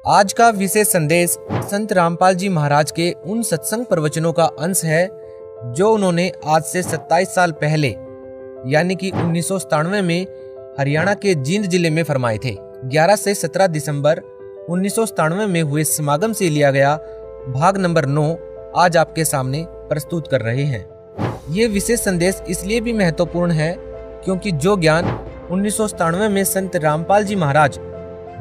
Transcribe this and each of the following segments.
आज का विशेष संदेश संत रामपाल जी महाराज के उन सत्संग प्रवचनों का अंश है जो उन्होंने आज से 27 साल पहले यानी कि 1997 में हरियाणा के जींद जिले में फरमाए थे। 11 से 17 दिसंबर 1997 में हुए समागम से लिया गया भाग नंबर 9 आज आपके सामने प्रस्तुत कर रहे हैं। ये विशेष संदेश इसलिए भी महत्वपूर्ण है क्योंकि जो ज्ञान 1997 में संत रामपाल जी महाराज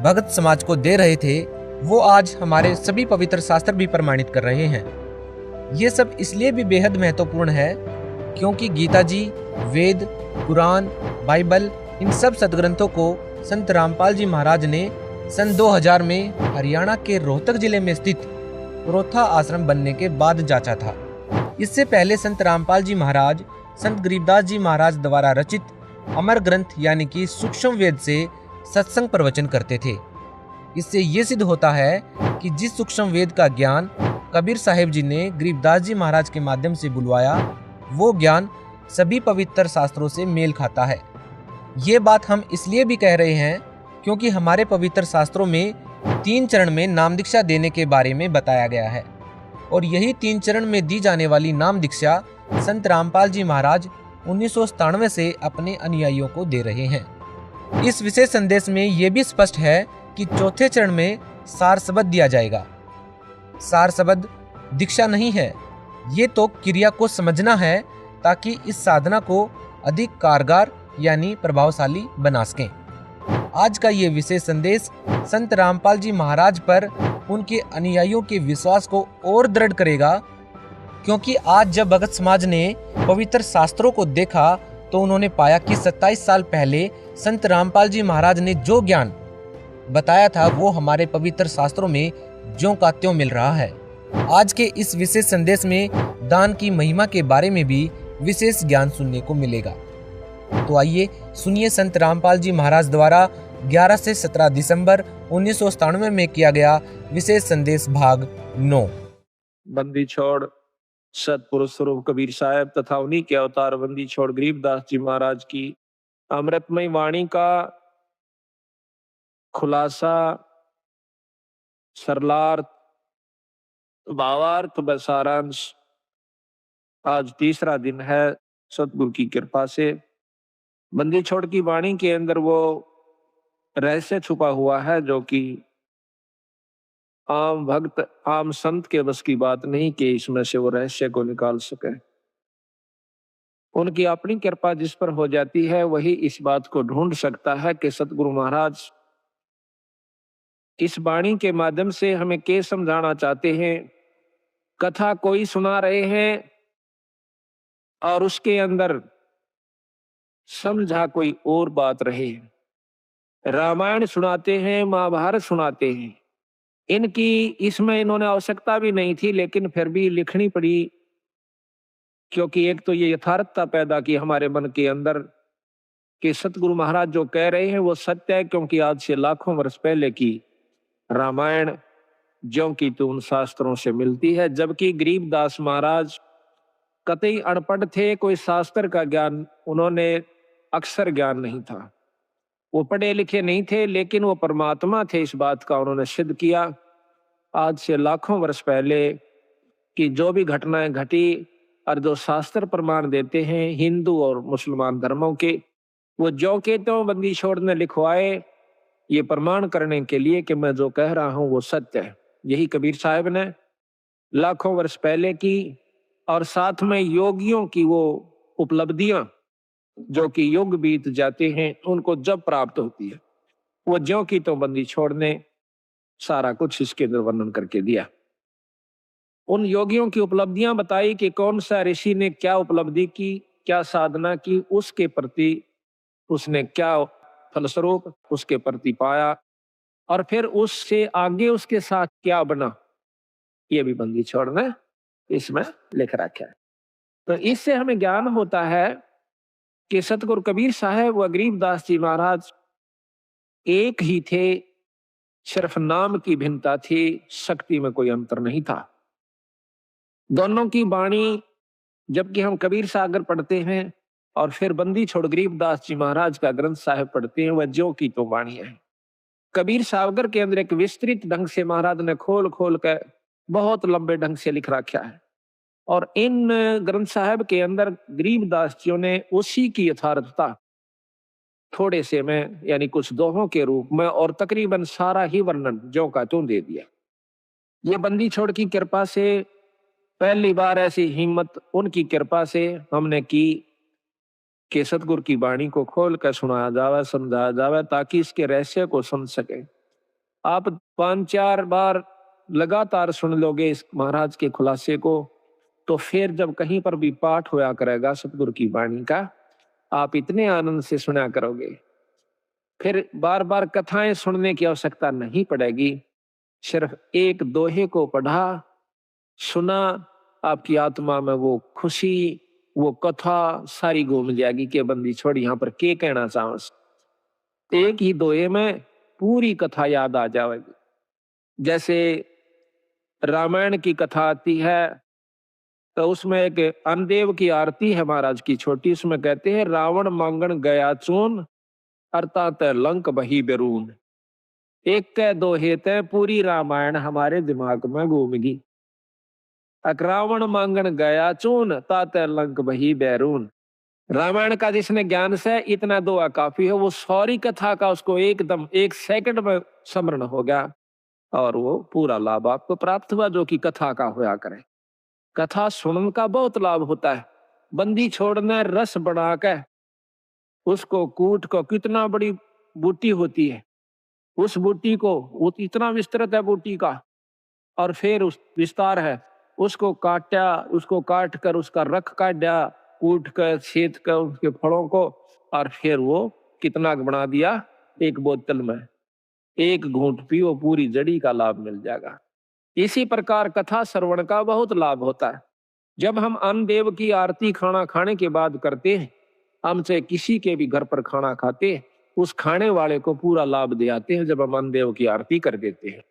भगत समाज को दे रहे थे वो आज हमारे सभी पवित्र शास्त्र भी प्रमाणित कर रहे हैं। ये सब इसलिए भी बेहद महत्वपूर्ण है क्योंकि गीता जी, वेद, कुरान, बाइबल इन सब सदग्रंथों को संत रामपाल जी महाराज ने सन 2000 में हरियाणा के रोहतक जिले में स्थित पुरोथा आश्रम बनने के बाद जांचा था। इससे पहले संत रामपाल जी महाराज संत गरीबदास जी महाराज द्वारा रचित अमर ग्रंथ यानी कि सूक्ष्म वेद से सत्संग प्रवचन करते थे। इससे ये सिद्ध होता है कि जिस सूक्ष्म वेद का ज्ञान कबीर साहिब जी ने गरीबदास जी महाराज के माध्यम से बुलवाया वो ज्ञान सभी पवित्र शास्त्रों से मेल खाता है। ये बात हम इसलिए भी कह रहे हैं क्योंकि हमारे पवित्र शास्त्रों में 3 चरण में नाम दीक्षा देने के बारे में बताया गया है और यही 3 चरण में दी जाने वाली नाम दीक्षा संत रामपाल जी महाराज 1997 से अपने अनुयायियों को दे रहे हैं। इस विशेष संदेश में यह भी स्पष्ट है कि चौथे चरण में सार शब्द दिया जाएगा। सार शब्द दीक्षा नहीं है, ये तो क्रिया को समझना है ताकि इस साधना को अधिक कारगर यानी प्रभावशाली बना सकें। आज का ये विशेष संदेश संत रामपाल जी महाराज पर उनके अनुयायियों के विश्वास को और दृढ़ करेगा क्योंकि आज जब भगत समाज ने पवित्र शास्त्रों को देखा तो उन्होंने पाया कि 27 साल पहले संत रामपाल जी महाराज ने जो ज्ञान बताया था वो हमारे पवित्र शास्त्रों में ज्यों का त्यों मिल रहा है। आज के इस विशेष संदेश में दान की महिमा के बारे में भी विशेष ज्ञान सुनने को मिलेगा। तो आइए सुनिए संत रामपाल जी महाराज द्वारा 11 से 17 दिसंबर 1997 में किया गया विशेष संदेश भाग 9। बंदी छोड़ सतपुरुष स्वरूप कबीर साहब तथा उन्हीं के अवतार बंदी छोड़ गरीबदास जी महाराज की अमृतमय वाणी का खुलासा, सरलार्थ, भावार्थ व सारांश आज तीसरा दिन है। सतगुरु की कृपा से बंदी छोड़ की वाणी के अंदर वो रहस्य छुपा हुआ है जो कि आम भक्त, आम संत के बस की बात नहीं कि इसमें से वो रहस्य को निकाल सके। उनकी अपनी कृपा जिस पर हो जाती है वही इस बात को ढूंढ सकता है कि सतगुरु महाराज इस वाणी के माध्यम से हमें क्या समझाना चाहते हैं। कथा कोई सुना रहे हैं और उसके अंदर समझा कोई और बात रहे। रामायण सुनाते हैं, महाभारत सुनाते हैं, इनकी इसमें इन्होंने आवश्यकता भी नहीं थी लेकिन फिर भी लिखनी पड़ी क्योंकि एक तो ये यथार्थता पैदा की हमारे मन के अंदर कि सतगुरु महाराज जो कह रहे हैं वो सत्य है क्योंकि आज से लाखों वर्ष पहले की रामायण ज्यों की तो उन शास्त्रों से मिलती है। जबकि गरीबदास महाराज कतई अनपढ़ थे, कोई शास्त्र का ज्ञान उन्होंने अक्षर ज्ञान नहीं था, वो पढ़े लिखे नहीं थे लेकिन वो परमात्मा थे, इस बात का उन्होंने सिद्ध किया। आज से लाखों वर्ष पहले की जो भी घटनाएं घटी और जो शास्त्र प्रमाण देते हैं हिंदू और मुसलमान धर्मों के, वो जो के तो बंदी छोड़ ने लिखवाए ये प्रमाण करने के लिए कि मैं जो कह रहा हूं वो सत्य है। यही कबीर साहब ने लाखों वर्ष पहले की और साथ में योगियों की वो उपलब्धियां जो कि युग बीत जाते हैं उनको जब प्राप्त होती है वो ज्यों की तो बंदी छोड़ने सारा कुछ इसके अंदर वर्णन करके दिया। उन योगियों की उपलब्धियां बताई कि कौन सा ऋषि ने क्या उपलब्धि की, क्या साधना की, उसके प्रति उसने क्या फलस्वरूप उसके प्रति पाया और फिर उससे आगे उसके साथ क्या बना, ये भी बंदी छोड़ ने इसमें लिख रखा है। तो इससे हमें ज्ञान होता है कि सतगुरु कबीर साहब व गरीबदास जी महाराज एक ही थे, सिर्फ नाम की भिन्नता थी, शक्ति में कोई अंतर नहीं था। दोनों की वाणी जबकि हम कबीर सागर पढ़ते हैं और फिर बंदी छोड़ गरीबदास जी महाराज का ग्रंथ साहिब पढ़ते हैं वह ज्यों की तो वाणी है। कबीर सावगर के अंदर एक विस्तृत ढंग से महाराज ने खोल खोल कर बहुत लंबे ढंग से लिख रखा है। और इन ग्रंथ साहब के अंदर गरीबदास जियों ने उसी की यथार्थता थोड़े से में यानी कुछ दोहों के रूप में और तकरीबन सारा ही वर्णन ज्यों का त्यों दे दिया। ये बंदी छोड़ की कृपा से पहली बार ऐसी हिम्मत उनकी कृपा से हमने की कि सतगुरु की वाणी को खोल कर सुनाया जावे, समझाया जावे, ताकि इसके रहस्य को समझ सके। आप 5-4 बार लगातार सुन लोगे इस महाराज के खुलासे को, तो फिर जब कहीं पर भी पाठ होया करेगा सतगुरु की वाणी का, आप इतने आनंद से सुना करोगे, फिर बार बार कथाएं सुनने की आवश्यकता नहीं पड़ेगी। सिर्फ एक दोहे को पढ़ा, सुना, आपकी आत्मा में वो खुशी, वो कथा सारी घूम जाएगी कि बंदी छोड़ी यहाँ पर के कहना चाहो। एक ही दोहे में पूरी कथा याद आ जाएगी। जैसे रामायण की कथा आती है, तो उसमें एक अनदेव की आरती है महाराज की छोटी, उसमें कहते हैं रावण मांगण गया चून अर्थात लंक बही बेरून। एक के दोहे ते पूरी रामायण हमारे दिमाग में घूमगी। रावण मांगण गया चून ताते लंक बही बैरून। रामायण का जिसने ज्ञान से इतना दुआ काफी है, वो सारी कथा का उसको एकदम 1 सेकंड में स्मरण हो गया और वो पूरा लाभ आपको प्राप्त हुआ जो कि कथा का होया करे। कथा सुनने का बहुत लाभ होता है। बंदी छोड़ने रस बना के उसको कूट को, कितना बड़ी बूटी होती है, उस बूटी को वो इतना विस्तृत है बूटी का, और फिर उस विस्तार है, उसको काटा, उसको काट कर उसका रख काटा, कूट कर छेद कर उसके फलों को, और फिर वो कितना बना दिया एक बोतल में, एक घूंट पियो पूरी जड़ी का लाभ मिल जाएगा। इसी प्रकार कथा श्रवण का बहुत लाभ होता है। जब हम अन्न देव की आरती खाना खाने के बाद करते हैं, हम चाहे किसी के भी घर पर खाना खाते हैं, उस खाने वाले को पूरा लाभ दे आते हैं जब हम अन्न देव की आरती कर देते हैं।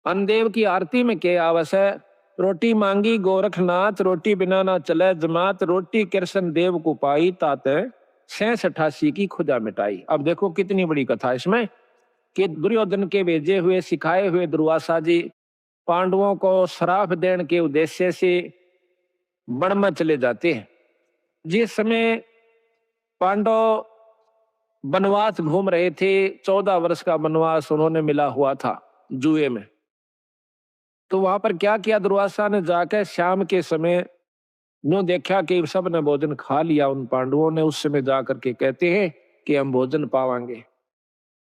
अन्न देव की आरती में क्या आवश्यक? रोटी मांगी गोरखनाथ, रोटी बिना ना चले जमात, रोटी कृष्ण देव को पाई ताते 86 की खुदा मिटाई। अब देखो कितनी बड़ी कथा इसमें कि दुर्योधन के भेजे हुए सिखाए हुए दुर्वासा जी पांडवों को श्राप देने के उद्देश्य से वन में चले जाते हैं। जिस समय पांडव वनवास घूम रहे थे, 14 वर्ष का वनवास उन्होंने मिला हुआ था जुए में, तो वहां पर क्या किया दुर्वासा ने, जाकर शाम के समय नो देखा कि सब ने भोजन खा लिया उन पांडवों ने, उस समय जाकर के कहते हैं कि हम भोजन पावांगे।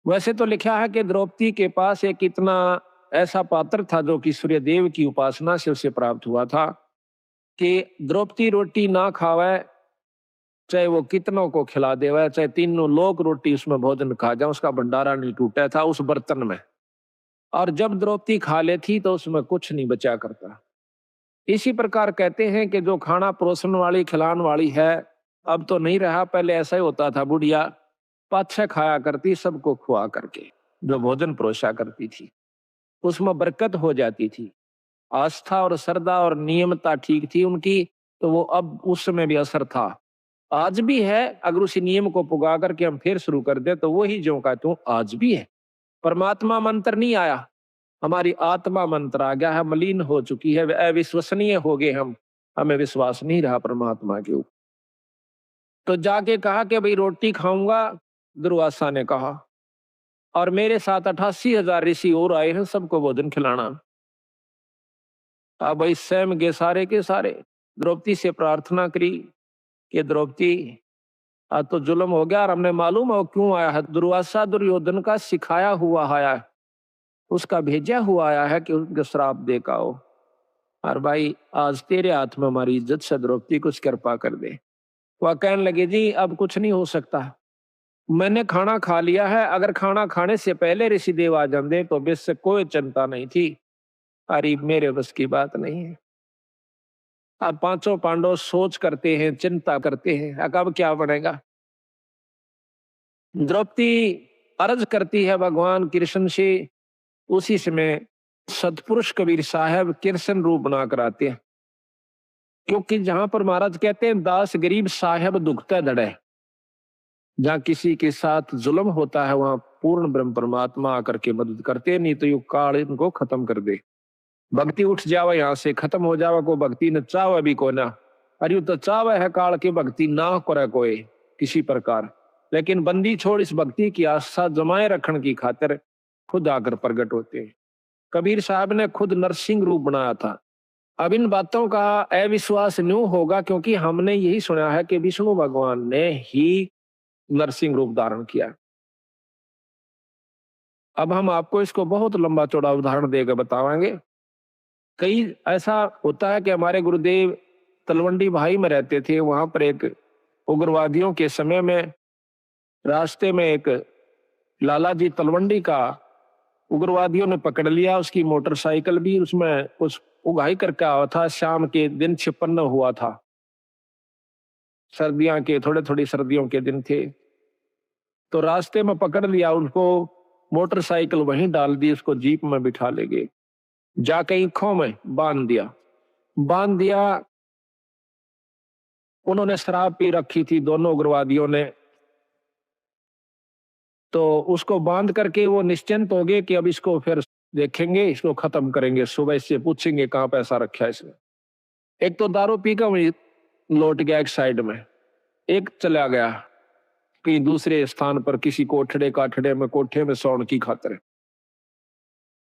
वैसे तो लिखा है कि द्रौपदी के पास एक इतना ऐसा पात्र था जो कि सूर्यदेव की उपासना से उसे प्राप्त हुआ था कि द्रौपदी रोटी ना खावे, चाहे वो कितनों को खिला देवे, चाहे तीनों लोग रोटी उसमें भोजन खा जाए, उसका भंडारा नहीं टूटा था उस बर्तन में। और जब द्रौपदी खा लेती तो उसमें कुछ नहीं बचा करता। इसी प्रकार कहते हैं कि जो खाना परोसन वाली खिलाने वाली है अब तो नहीं रहा, पहले ऐसा ही होता था, बुढ़िया पाछे खाया करती सबको खुआ करके, जो भोजन परोसा करती थी उसमें बरकत हो जाती थी। आस्था और श्रद्धा और नियमता ठीक थी उनकी, तो वो अब उस समय भी असर था, आज भी है। अगर उसी नियम को पुगा करके हम फिर शुरू कर दे तो वही जो का त्यों आज भी है। परमात्मा मंत्र नहीं आया, हमारी आत्मा मंत्र आ गया है, मलिन हो चुकी है, अविश्वसनीय हो गए हम, हमें विश्वास नहीं रहा परमात्मा के ऊपर। तो जाके कहा कि भाई रोटी खाऊंगा, दुर्वासा ने कहा, और मेरे साथ 88,000 ऋषि और आए हैं, सबको भोजन खिलाना। अब भाई स्वयं के सारे द्रौपदी से प्रार्थना करी कि द्रौपदी आज तो जुल्म हो गया और हमने मालूम है क्यों आया है। दुर्वासा दुर्योधन का सिखाया हुआ आया है, उसका भेजा हुआ आया है कि उनके श्राप दे का हो, और भाई आज तेरे हाथ में हमारी इज्जत से द्रौपदी कुछ कृपा कर दे। वह कहने लगे जी अब कुछ नहीं हो सकता, मैंने खाना खा लिया है, अगर खाना खाने से पहले ऋषिदेव आ जाते तो बेस से कोई चिंता नहीं थी, अरे मेरे बस की बात नहीं है। अब पांचों पांडव सोच करते हैं, चिंता करते हैं, अब क्या बनेगा। द्रौपदी अर्ज करती है भगवान कृष्ण से। उसी समय सतपुरुष कबीर साहब कृष्ण रूप बना कर आते हैं, क्योंकि जहां पर महाराज कहते हैं दास गरीब साहब दुखते धड़े, जहाँ किसी के साथ जुल्म होता है वहां पूर्ण ब्रह्म परमात्मा आकर के मदद करते, नहीं तो यू काल इनको खत्म कर दे। भक्ति उठ जावे यहाँ से, खत्म हो जावे, को भक्ति न चावे भी को ना। अरे यू तो चावे है काल की भक्ति ना करे कोई किसी प्रकार, लेकिन बंदी छोड़ इस भक्ति की आस्था जमाए रखने की खातिर खुद आकर प्रकट होते हैं। कबीर साहब ने खुद नरसिंह रूप बनाया था। अब इन बातों का अविश्वास न्यू होगा क्योंकि हमने यही सुना है कि विष्णु भगवान ने ही नरसिंह रूप धारण किया। अब हम आपको इसको बहुत लंबा चौड़ा उदाहरण देकर बताएंगे। कई ऐसा होता है कि हमारे गुरुदेव तलवंडी भाई में रहते थे, वहां पर एक उग्रवादियों के समय में रास्ते में एक लाला जी तलवंडी का उग्रवादियों ने पकड़ लिया। उसकी मोटरसाइकिल भी उसमें कुछ उगाही करके आया था। शाम के दिन 56 हुआ था, सर्दियों के थोड़ी सर्दियों के दिन थे। तो रास्ते में पकड़ लिया उनको, मोटरसाइकिल वहीं डाल दी, उसको जीप में बिठा ले गए, जाके ईखों में बांध दिया। उन्होंने शराब पी रखी थी दोनों उग्रवादियों ने, तो उसको बांध करके वो निश्चिंत हो गए कि अब इसको फिर देखेंगे, इसको खत्म करेंगे, सुबह इससे पूछेंगे कहाँ पैसा रखा है इसने। एक तो दारू पी कर वहीं लौट गया एक साइड में, एक चला गया कहीं दूसरे स्थान पर किसी कोठे में सोने की खातिर।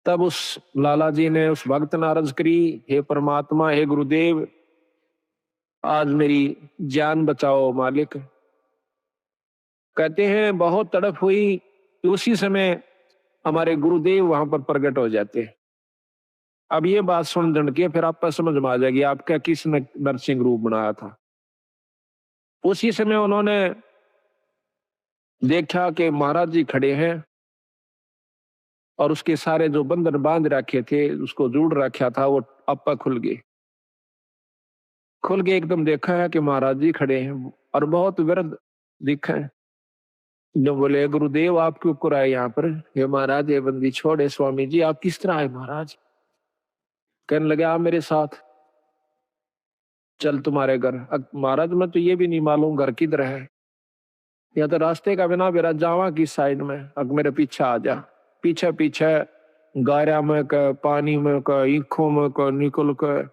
तब उस लाला जी ने उस भक्त ने अर्ज करी, हे परमात्मा, हे गुरुदेव, आज मेरी जान बचाओ मालिक। कहते हैं बहुत तड़प हुई, उसी समय हमारे गुरुदेव वहां पर प्रकट हो जाते हैं। अब ये बात सुन के फिर आपको समझ में आ जाएगी आपका किसने नरसिंह रूप बनाया था। उसी समय उन्होंने देखा कि महाराज जी खड़े हैं और उसके सारे जो बंधन बांध रखे थे, उसको जोड़ रखा था, वो आपा खुल गए एकदम। देखा है कि महाराज जी खड़े हैं और बहुत विरध दिखा है। जो बोले गुरुदेव आप क्यों कर आए यहाँ पर? हे महाराज ये बंदी छोड़े स्वामी जी, आप किस तरह आए महाराज? कहने लगे आप मेरे साथ चल तुम्हारे घर। महाराज मैं तो ये भी नहीं मालूम घर किधर है, या तो रास्ते का बिना मेरा जावा की साइड में, अब मेरे पीछे आ जा। पीछे पीछे गारा में का, पानी में का, ईखों में का निकल कर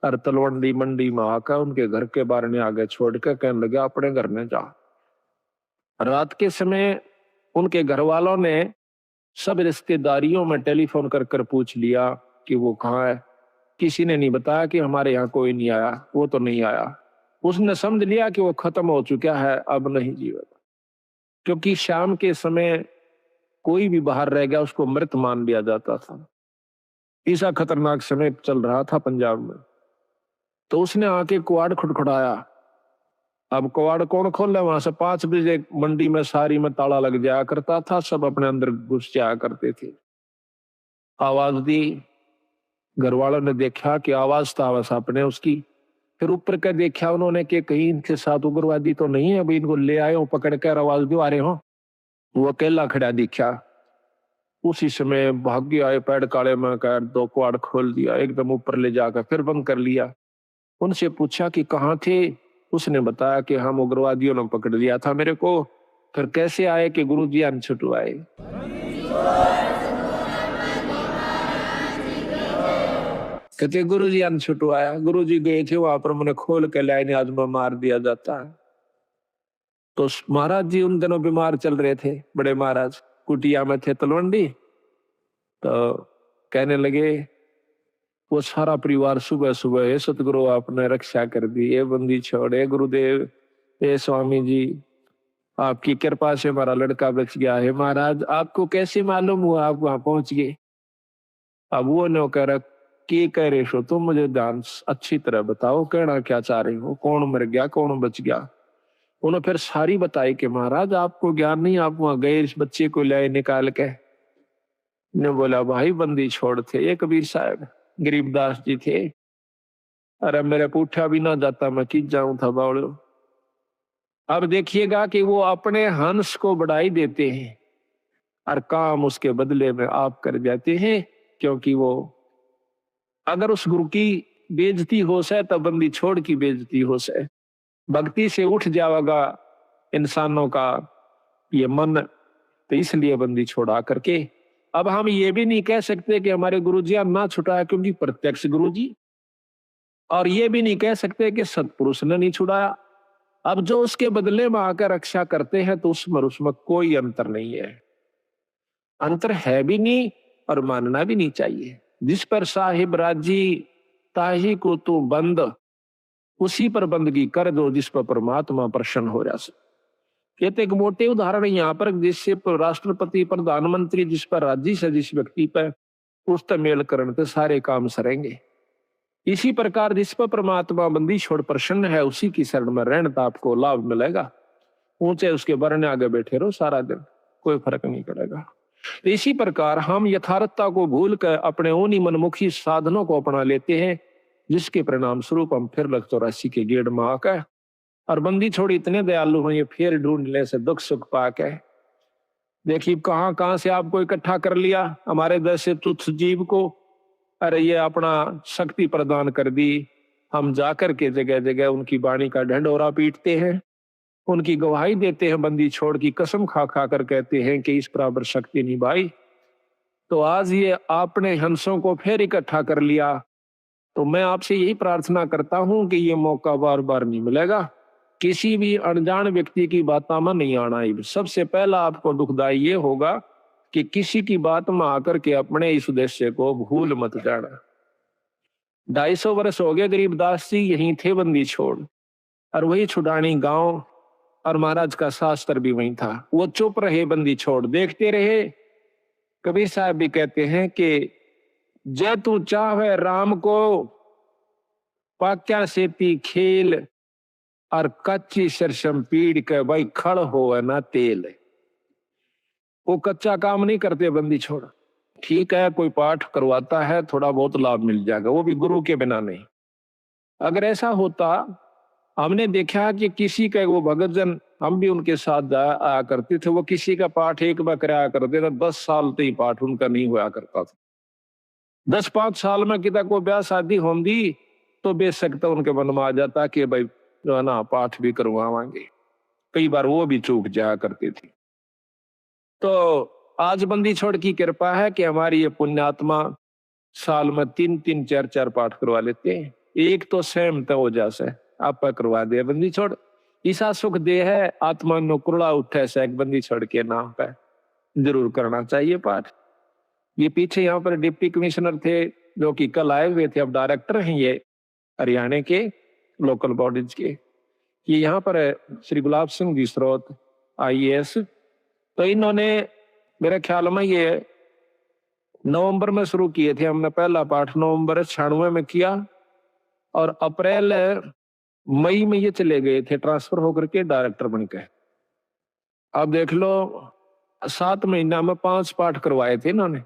और तलवंडी मंडी में आकर उनके घर के बाहर ने आगे छोड़ के कहने लगे अपने घर में जा। रात के समय उनके घर वालों ने सब रिश्तेदारियों में टेलीफोन कर पूछ लिया कि वो कहाँ है। किसी ने नहीं बताया कि हमारे यहाँ कोई नहीं आया, वो तो नहीं आया। उसने समझ लिया कि वो खत्म हो चुका है, अब नहीं जीवेगा, क्योंकि शाम के समय कोई भी बाहर रह गया उसको मृत मान लिया जाता था। ऐसा खतरनाक समय चल रहा था पंजाब में। तो उसने आके कुआड़ खुटखुटाया। अब कुआड़ कौन खोले? वहां से 5 बजे मंडी में सारी में ताला लग जाया करता था, सब अपने अंदर घुस जाया करते थे। आवाज दी, घर वालों ने देखा कि आवाज तो आवाज अपने उसकी। फिर ऊपर कर देखा उन्होंने कि कहीं इनके साथ उग्रवादी तो नहीं है, अभी इनको ले आए हो पकड़ कर, आवाज दो आ रहे हो। वो अकेला खड़ा दिखा। उसी समय भाग्य आए पैड काले में कर 2 कुआड़ खोल दिया, एकदम ऊपर ले जाकर फिर बंद कर लिया। उनसे पूछा कि कहाँ थे? उसने बताया कि हम उग्रवादियों ने पकड़ लिया था मेरे को। फिर कैसे आए कि गुरुजी अन छुटवाए। कहते गुरुजी अन छुटवाया। गुरुजी गए थे वहां पर, मैंने खोल के लाइन आज में मार दिया जाता है। तो महाराज जी उन दिनों बीमार चल रहे थे, बड़े महाराज कुटिया में थे तलवंडी। तो कहने लगे वो सारा परिवार सुबह सुबह, हे सतगुरु आपने रक्षा कर दी, ये बंदी छोड़े गुरुदेव, हे स्वामी जी आपकी कृपा से हमारा लड़का बच गया है। महाराज आपको कैसे मालूम हुआ आप वहां पहुंच गए? अब वो नौकर की कह रहे हो तुम, मुझे ध्यान अच्छी तरह बताओ, कहना क्या चाह रहे हो, कौन मर गया कौन बच गया? उन्होंने फिर सारी बताई कि महाराज आपको ज्ञान नहीं, आप वहां गए इस बच्चे को लाए निकाल के। ने बोला भाई बंदी छोड़ थे ये कबीर साहब गरीबदास जी थे, अरे मेरे पूछा भी ना जाता मैं किस जाऊं था बावड़ो। अब देखिएगा कि वो अपने हंस को बढ़ाई देते हैं और काम उसके बदले में आप कर जाते हैं, क्योंकि वो अगर उस गुरु की बेइज्जती हो से तब बंदी छोड़ की बेइज्जती हो से। भक्ति से उठ जाएगा इंसानों का ये मन, तो इसलिए बंदी छोड़ा करके अब हम ये भी नहीं कह सकते कि हमारे गुरुजी ना छुड़ाया, क्योंकि प्रत्यक्ष गुरुजी, और ये भी नहीं कह सकते कि सत्पुरुष ने नहीं छुड़ाया। अब जो उसके बदले में आकर रक्षा करते हैं तो उसमें कोई अंतर नहीं है, अंतर है भी नहीं और मानना भी नहीं चाहिए। जिस पर साहिब राजी ताही को तू बंद, उसी पर बंदगी कर दो जिस पर परमात्मा प्रसन्न हो जाए। कहते एक मोटे उदाहरण यहाँ पर, जिससे राष्ट्रपति प्रधानमंत्री जिस पर राजी से जिस व्यक्ति पर उस तक मेल करण तो सारे काम सरेंगे। इसी प्रकार जिस पर परमात्मा बंदी छोड़ प्रसन्न है उसी की शरण में रहने तो आपको लाभ मिलेगा। ऊंचे उसके बरने आगे बैठे रहो सारा दिन, कोई फर्क नहीं पड़ेगा। इसी प्रकार हम यथार्थता को भूल कर अपने उन्हीं मनमुखी साधनों को अपना लेते हैं, जिसके परिणाम स्वरूप हम फिर लग 84 के गेड़ में आकर और बंदी छोड़ी इतने दयालु हैं, ये फिर ढूंढने से दुख सुख पाके देखिए कहां कहां से आपको इकट्ठा कर लिया, हमारे जैसे तुच्छ जीव को। अरे ये अपना शक्ति प्रदान कर दी, हम जाकर के जगह जगह उनकी वाणी का ढंढोरा पीटते हैं, उनकी गवाही देते हैं, बंदी छोड़ की कसम खा खा कर कहते हैं कि इस बराबर शक्ति नहीं भाई। तो आज ये आपने हंसों को फिर इकट्ठा कर लिया, तो मैं आपसे यही प्रार्थना करता हूं कि ये मौका बार बार नहीं मिलेगा। किसी भी अनजान व्यक्ति की बातों में नहीं आना। सबसे पहला आपको दुखदाई ये होगा कि किसी की बात में आकर के अपने इस उद्देश्य को भूल मत जाना। 250 वर्ष हो गए गरीबदास जी यहीं थे बंदी छोड़, और वही छुड़ानी गांव, और महाराज का शास्त्र भी वहीं था। वो चुप रहे बंदी छोड़, देखते रहे। कबीर साहब भी कहते हैं कि जय तू चाहे राम को पाक्या सेती खेल, और कच्ची सरसम पीड़ के भाई खड़ हो ना तेल। वो कच्चा काम नहीं करते बंदी छोड़। ठीक है कोई पाठ करवाता है, थोड़ा बहुत लाभ मिल जाएगा, वो भी गुरु के बिना नहीं। अगर ऐसा होता, हमने देखा कि किसी का वो भगत जन, हम भी उनके साथ आया करते थे, वो किसी का पाठ एक बार कराया करते थे, 10 साल तो ही पाठ उनका नहीं हुआ करता था। 10-5 साल में कितना कोई ब्याह शादी होंगी तो बेशक तो उनके मन में आ जाता कि भाई जो है ना पाठ भी करवावांगे। कई बार वो भी चूक जाया करती थी। तो आज बंदी छोड़ की कृपा है कि हमारी ये पुण्यात्मा साल में 3-3 4-4 पाठ करवा लेते हैं। एक तो स्वयं तो हो जासे आप करवा दे बंदी छोड़, ईसा सुख दे है आत्मा नो कुरड़ा उठे से एक बंदी छोड़ के नाम पे जरूर करना चाहिए पाठ। ये पीछे यहाँ पर डिप्टी कमिश्नर थे जो कि कल आए हुए थे, अब डायरेक्टर हैं ये हरियाणा के लोकल बॉडीज के। ये यहाँ पर श्री गुलाब सिंह जी स्रोत IAS, तो इन्होंने मेरे ख्याल में ये नवंबर में शुरू किए थे। हमने पहला पाठ नवंबर 96 में किया और अप्रैल मई में ये चले गए थे ट्रांसफर होकर के डायरेक्टर बनके। अब देख लो 7 महीना में 5 पाठ करवाए थे इन्होंने,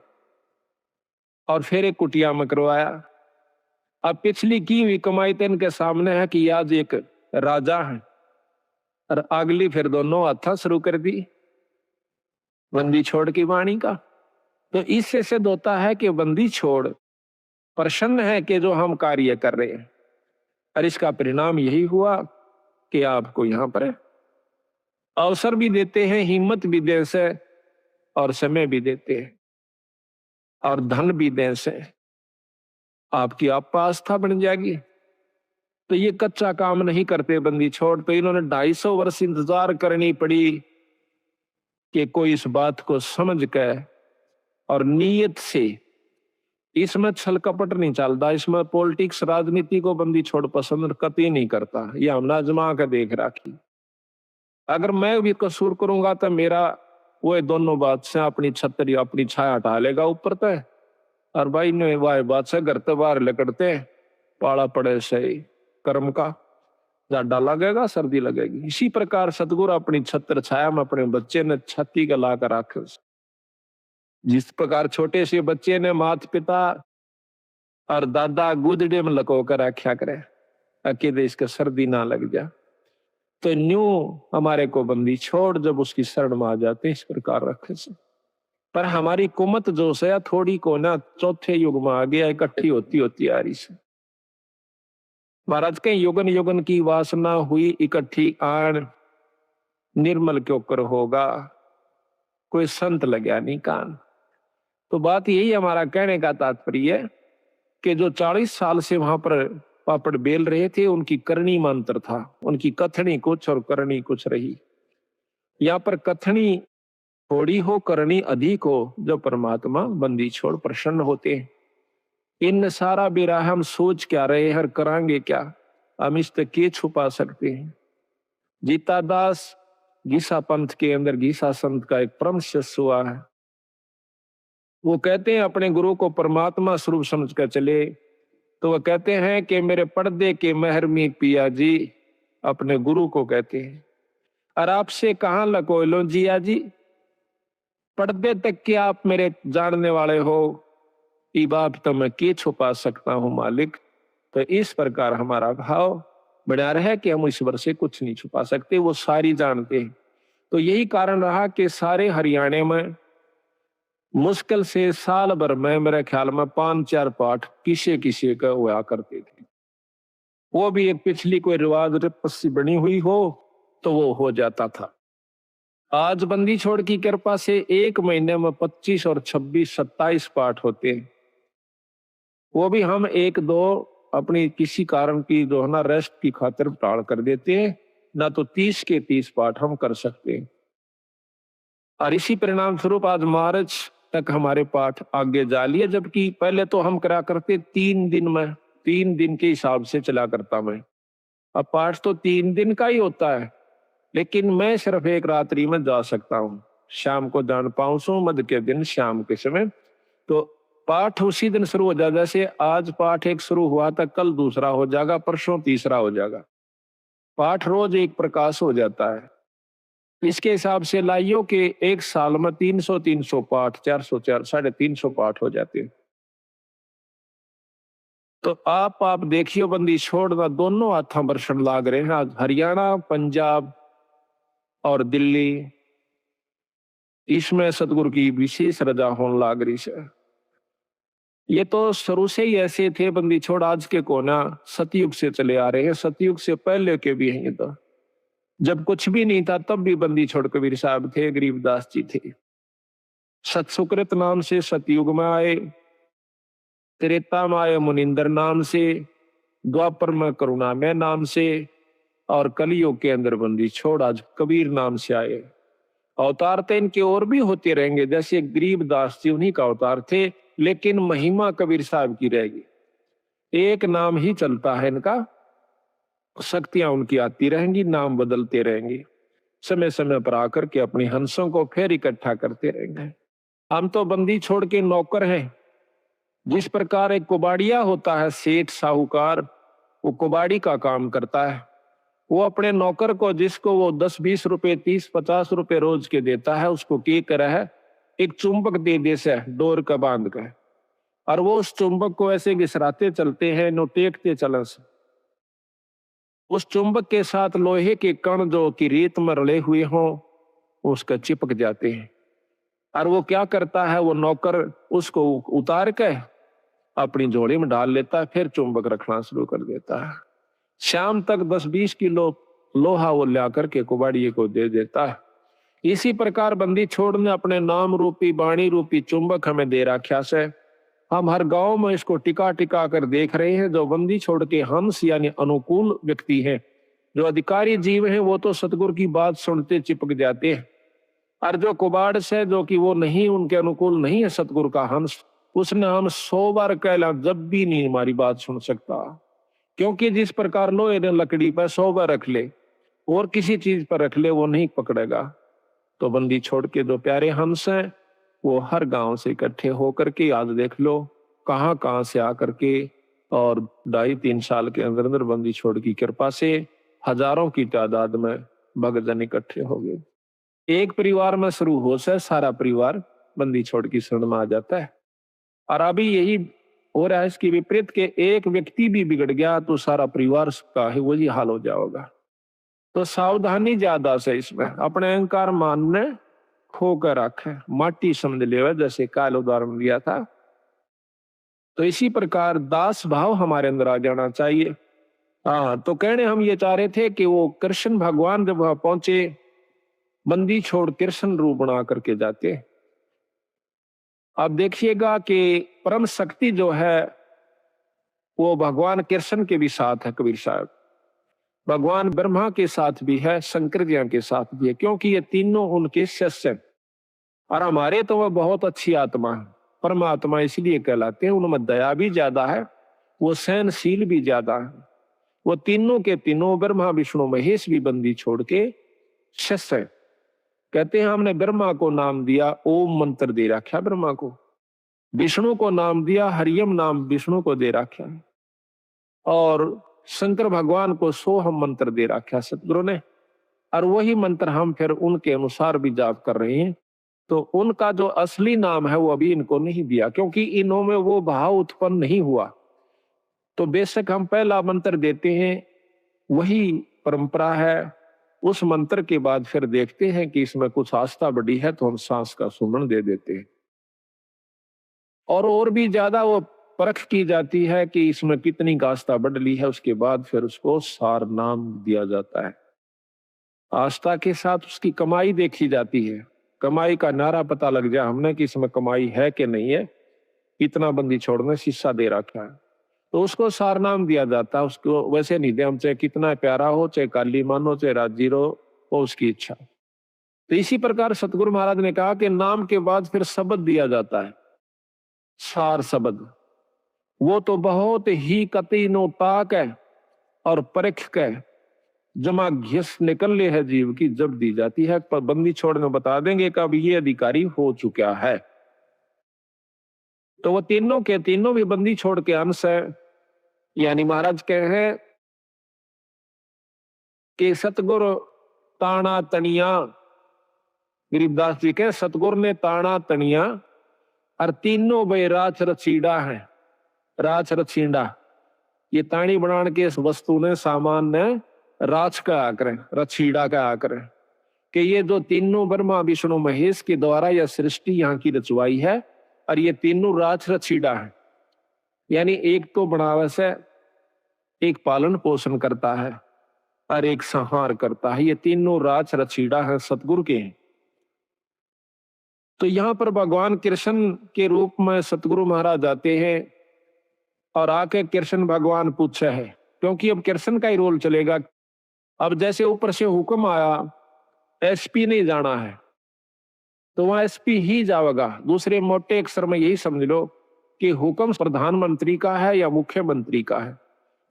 और फिर एक कुटिया में करवाया। अब पिछली की हुई कमाई तो इनके सामने है कि आज एक राजा है, और अगली फिर दोनों हाथा शुरू कर दी बंदी छोड़ की वाणी का। तो इससे सिद्ध होता है कि बंदी छोड़ प्रसन्न है कि जो हम कार्य कर रहे हैं, और इसका परिणाम यही हुआ कि आपको यहाँ पर अवसर भी देते हैं, हिम्मत भी दे से, और समय भी देते हैं, और धन भी दे से। आपकी आस्था बन जाएगी। तो ये कच्चा काम नहीं करते बंदी छोड़। तो इन्होंने 250 वर्ष इंतजार करनी पड़ी कि कोई इस बात को समझ कर और नीयत से, इसमें छल कपट नहीं चलता, इसमें पॉलिटिक्स राजनीति को बंदी छोड़ पसंद कतई नहीं करता। ये हमने आजमा कर देख रखी। अगर मैं भी कसूर करूंगा तो मेरा वो दोनों बात से अपनी छतरी अपनी छाया हटा लेगा ऊपर तय, और भाई ने वाह बात से घर तो बाहर लकड़ते पाला पड़े सही कर्म का जाडा लगेगा, सर्दी लगेगी। इसी प्रकार सतगुरु अपनी छत्र छाया में अपने बच्चे ने छत्ती का ला कर रखे। जिस प्रकार छोटे से बच्चे ने माता पिता और दादा गुदड़े में लको कर रखा करे अकेले इसका सर्दी ना लग जा। तो न्यू हमारे को बंदी छोड़ जब उसकी शरण में आ जाते इस प्रकार रखे से। पर हमारी कुमत जो से थोड़ी को ना चौथे युग में आ गया, इकट्ठी होती होती आ रही से। महाराज के युगन युगन की वासना हुई इकट्ठी आन, निर्मल क्यों कर होगा कोई संत लग्या नहीं कान। तो बात यही हमारा कहने का तात्पर्य है कि जो 40 साल से वहां पर पापड़ बेल रहे थे, उनकी करनी में अंतर था। उनकी कथनी कुछ और करनी कुछ रही। यहाँ पर कथनी थोड़ी हो, करनी अधिक हो, जो परमात्मा बंदी छोड़ प्रसन्न होते हैं। इन सारा बेरा हम सोच क्या रहे हैं, करांगे क्या, हम इस तक के छुपा सकते हैं। जीता दास गीसा पंथ के अंदर गीसा संत का एक परम शिष्य हुआ है। वो कहते हैं अपने गुरु को परमात्मा स्वरूप समझकर चले। तो वो कहते हैं कि मेरे पर्दे के महरमी पिया जी, अपने गुरु को कहते हैं, और आपसे कहां लकोय लो जिया जी, पर्दे तक के आप मेरे जानने वाले हो, ई बात तो मैं के छुपा सकता हूं मालिक। तो इस प्रकार हमारा भाव बना रहे कि हम ईश्वर से कुछ नहीं छुपा सकते, वो सारी जानते हैं। तो यही कारण रहा कि सारे हरियाणा में मुश्किल से साल भर में मेरे ख्याल में 5-4 पाठ किसी किसी का हुआ करते थे। वो भी एक पिछली कोई रिवाज रपस्सी बनी हुई हो तो वो हो जाता था। आज बंदी छोड़ की कृपा से एक महीने में 25 और 26, 27 पाठ होते हैं। वो भी हम एक दो अपनी किसी कारण की जो है ना रेस्ट की खातिर टाल कर देते हैं, ना तो 30 के 30 पाठ हम कर सकते हैं। और इसी परिणाम स्वरूप आज मार्च तक हमारे पाठ आगे जा लिए, जबकि पहले तो हम करा करते 3 दिन में, 3 दिन के हिसाब से चला करता मैं। अब पाठ तो 3 दिन का ही होता है, लेकिन मैं सिर्फ एक रात्रि में जा सकता हूँ। शाम को जान पाऊं सो मध्य के दिन शाम के समय, तो पाठ उसी दिन शुरू हो जाएगा। जैसे आज पाठ एक शुरू हुआ था, कल दूसरा हो जाएगा, परसों तीसरा हो जाएगा। पाठ रोज एक प्रकाश हो जाता है। इसके हिसाब से लाइयो के एक साल में 300 पाठ, 400 350 पाठ हो जाते हैं। तो आप देखियो बंदी छोड़ना दोनों हाथों बरसन लाग रहे हैं। आज हरियाणा, पंजाब और दिल्ली, इसमें सतगुरु की विशेष रजा होने लाग रही है। ये तो शुरू से ही ऐसे थे बंदी छोड़, आज के कोना सतयुग से चले आ रहे हैं। सतयुग से पहले के भी हैं। ये तो जब कुछ भी नहीं था तब भी बंदी छोड़ कबीर साहब थे, गरीबदास जी थे। सतसुकृत नाम से सतयुग में आए, त्रेता में आए मुनिंदर नाम से, द्वापर में करुणामय नाम से, और कलियुग के अंदर बंदी छोड़ आज कबीर नाम से आए। अवतार तो इनके और भी होते रहेंगे, जैसे गरीबदास जी उन्हीं का अवतार थे, लेकिन महिमा कबीर साहब की रहेगी। एक नाम ही चलता है इनका, शक्तियां उनकी आती रहेंगी, नाम बदलते रहेंगे, समय समय पर आकर के अपनी हंसों को फिर इकट्ठा करते रहेंगे। हम तो बंदी छोड़ के नौकर हैं। जिस प्रकार एक कुबाड़िया होता है, सेठ साहूकार, वो कुबाड़ी का काम करता है। वो अपने नौकर को, जिसको वो 10-20 रुपए, 30-50 रुपए रोज के देता है, उसको क्या करा है, एक चुंबक दे दे से डोर का बांध कर, और वो उस चुंबक को ऐसे घिसराते चलते हैं, नो टेकते चलन से। उस चुंबक के साथ लोहे के कण जो कि रेत में रले हुए हों, उसका चिपक जाते हैं। और वो क्या करता है, वो नौकर उसको उतार के अपनी झोली में डाल लेता है, फिर चुंबक रखना शुरू कर देता है। शाम तक 10-20 किलो लोहा वो ला करके कुबाड़िए को दे देता है। इसी प्रकार बंदी छोड़ ने अपने नाम रूपी, वाणी रूपी चुंबक हमें दे रखा से। हम हर गांव में इसको टिका टिका कर देख रहे हैं। जो बंदी छोड़ के हंस यानी अनुकूल व्यक्ति हैं, जो अधिकारी जीव हैं, वो तो सतगुरु की बात सुनते चिपक जाते हैं। और जो कुबाड़ से, जो कि वो नहीं, उनके अनुकूल नहीं है सतगुरु का हंस, उसने हम 100 बार कहला जब भी नहीं हमारी बात सुन सकता। क्योंकि जिस प्रकार लोहे ने लकड़ी पर 100 बार रख ले और किसी चीज पर रख ले, वो नहीं पकड़ेगा। तो बंदी छोड़ के जो प्यारे हंस हैं, वो हर गांव से इकट्ठे होकर के, आज देख लो कहां कहां से आकर के, और 2.5-3 साल के अंदर अंदर बंदी छोड़ की कृपा से हजारों की तादाद में भक्तजन इकट्ठे हो गए। एक परिवार में शुरू हो से सारा परिवार बंदी छोड़ की शरण में आ जाता है। और अभी यही हो रहा है इसकी विपरीत के एक व्यक्ति भी बिगड़ गया तो सारा परिवार का ही वही हाल हो जाएगा। तो सावधानी ज्यादा से इसमें, अपने अहंकार मानने खोकर रखे, माटी समझ ले, जैसे काल उदाहरण दिया था। तो इसी प्रकार दास भाव हमारे अंदर आ जाना चाहिए। हाँ, तो कहने हम ये चाह रहे थे कि वो कृष्ण भगवान जब वहां पहुंचे बंदी छोड़ कृष्ण रूप बना करके जाते हैं। आप देखिएगा कि परम शक्ति जो है वो भगवान कृष्ण के भी साथ है कबीर साहब, भगवान ब्रह्मा के साथ भी है, शंकर जी के साथ भी है, क्योंकि ये तीनों उनके शिष्य हैं। और हमारे तो वह बहुत अच्छी आत्मा है, परमात्मा इसलिए कहलाते हैं, उनमें दया भी ज्यादा है, वो सहनशील भी ज्यादा है। वो तीनों के तीनों ब्रह्मा विष्णु महेश भी बंदी छोड़ के शिष्य हैं। कहते हैं हमने ब्रह्मा को नाम दिया, ओम मंत्र दे रखा ब्रह्मा को, विष्णु को नाम दिया हरियम नाम विष्णु को दे रखा, और शंकर भगवान को सोहम मंत्र दे रखा सतगुरु ने, और वही मंत्र हम फिर उनके अनुसार भी जाप कर रहे हैं। तो उनका जो असली नाम है वो अभी इनको नहीं दिया, क्योंकि इन्हों में वो भाव उत्पन्न नहीं हुआ। तो बेशक हम पहला मंत्र देते हैं, वही परंपरा है। उस मंत्र के बाद फिर देखते हैं कि इसमें कुछ आस्था बढ़ी है तो हम सांस का सुमन दे देते हैं, और भी ज्यादा वो परख की जाती है कि इसमें कितनी आस्था बढ़ ली है, उसके बाद फिर उसको सार नाम दिया जाता है। आस्था के साथ उसकी कमाई देखी जाती है, कमाई का नारा पता लग जाए हमने कि इसमें कमाई है कि नहीं है, इतना बंदी छोड़ने शीशा दे रखा है तो उसको सार नाम दिया जाता है। उसको वैसे नहीं दे, हम चाहे कितना प्यारा हो, चाहे काली मानो, चाहे राजी रहो, वो उसकी इच्छा। तो इसी प्रकार सतगुरु महाराज ने कहा कि नाम के बाद फिर शब्द दिया जाता है, सार शब्द। वो तो बहुत ही कतई नो ताक है और परख के जमा घिस निकल ले है जीव की जब दी जाती है, पर बंदी छोड़ने बता देंगे कि अब ये अधिकारी हो चुका है। तो वो तीनों के तीनों भी बंदी छोड़ के अंश है। यानी महाराज कहे हैं कि सतगुरु ताना तनिया, गरीबदास जी के सतगुरु ने ताना तनिया और तीनों भाई राच रचीड़ा है। राच रचीड़ा ये ताणी बनाने के वस्तु ने सामान ने राच का आकर रचीड़ा का आकर, कि ये जो तीनों ब्रह्मा विष्णु महेश के द्वारा यह सृष्टि यहाँ की रचवाई है, और ये तीनों राच रचीड़ा है। यानी एक तो बनावे से, एक पालन पोषण करता है और एक संहार करता है। ये तीनों राच रचीड़ा है, सतगुरु के हैं। तो यहाँ पर भगवान कृष्ण के रूप में सतगुरु महाराज आते हैं और आके कृष्ण भगवान पूछे है, क्योंकि अब कृष्ण का ही रोल चलेगा। अब जैसे ऊपर से हुक्म आया एसपी नहीं जाना है तो वहां एसपी ही जाएगा। दूसरे मोटे अक्षर में यही समझ लो कि हुक्म प्रधानमंत्री का है या मुख्यमंत्री का है,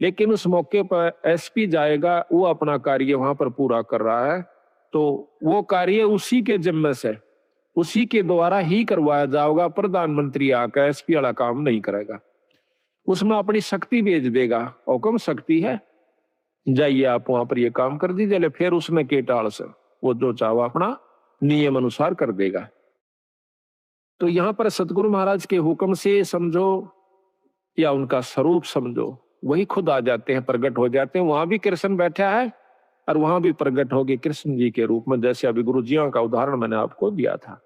लेकिन उस मौके पर एसपी जाएगा, वो अपना कार्य वहां पर पूरा कर रहा है, तो वो कार्य उसी के जिम्मे से, उसी के द्वारा ही करवाया जाएगा। प्रधानमंत्री आकर एसपी वाला काम नहीं करेगा, उसमें अपनी शक्ति भेज देगा, हुक्म शक्ति है, जाइए आप वहां पर ये काम कर दीजिए, फिर उसमें के टाल से वो जो चाहो अपना नियम अनुसार कर देगा। तो यहां पर सतगुरु महाराज के हुक्म से समझो या उनका स्वरूप समझो, वही खुद आ जाते हैं, प्रकट हो जाते हैं। वहां भी कृष्ण बैठा है और वहां भी प्रकट हो गए कृष्ण जी के रूप में, जैसे अभी गुरु जियों का उदाहरण मैंने आपको दिया था।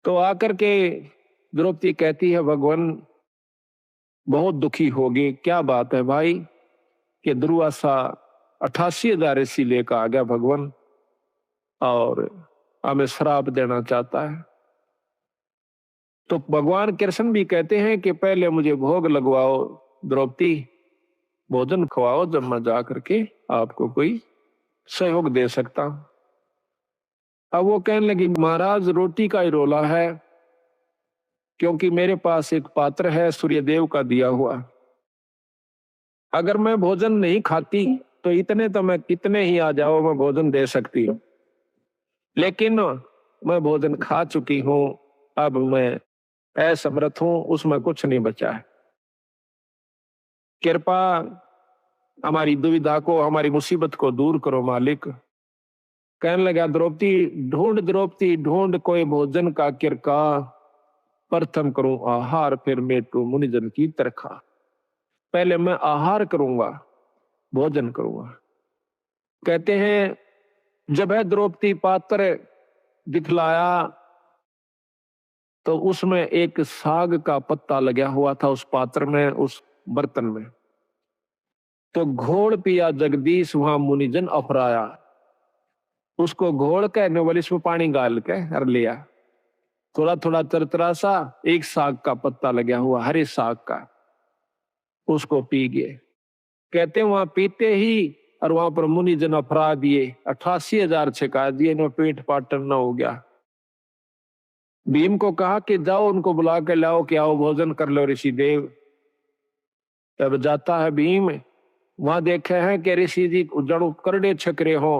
तो आकर के द्रौपदी कहती है भगवान बहुत दुखी होगी। क्या बात है भाई कि दुर्वासा 88,000 ऋषि लेकर आ गया भगवान और हमें श्राप देना चाहता है। तो भगवान कृष्ण भी कहते हैं कि पहले मुझे भोग लगवाओ द्रौपदी, भोजन खवाओ, जब मैं जा करके आपको कोई सहयोग दे सकता हूं। अब वो कहने लगी महाराज रोटी का ही रोला है, क्योंकि मेरे पास एक पात्र है सूर्यदेव का दिया हुआ, अगर मैं भोजन नहीं खाती तो इतने तो मैं कितने ही आ जाओ मैं भोजन दे सकती हूँ, लेकिन मैं भोजन खा चुकी हूं, अब मैं असमर्थ हूं, उसमें कुछ नहीं बचा है। कृपा हमारी दुविधा को, हमारी मुसीबत को दूर करो मालिक। कहने लगा द्रौपदी ढूंढ कोई भोजन का किरका, प्रथम करूं आहार फिर मेटू मुनिजन की तरखा। पहले मैं आहार करूंगा, भोजन करूंगा। कहते हैं जब है द्रौपदी पात्र दिखलाया तो उसमें एक साग का पत्ता लगा हुआ था उस पात्र में, उस बर्तन में। तो घोड़ पिया जगदीश वहां मुनिजन अफराया। उसको घोल के न बोले इसमें पानी गाल के हर लिया, थोड़ा थोड़ा तरतरा सा, एक साग का पत्ता लगा हुआ हरे साग का, उसको पी गए। कहते वहां पीते ही और वहां पर मुनि जन फरा दिए, 88,000 छिका दिए, इन्हें पेट पाटन न हो गया। भीम को कहा कि जाओ उनको बुला के लाओ कि आओ भोजन कर लो ऋषि देव। तब जाता है भीम, वहां देखे हैं कि ऋषि जी जड़ो करड़े छकरे हो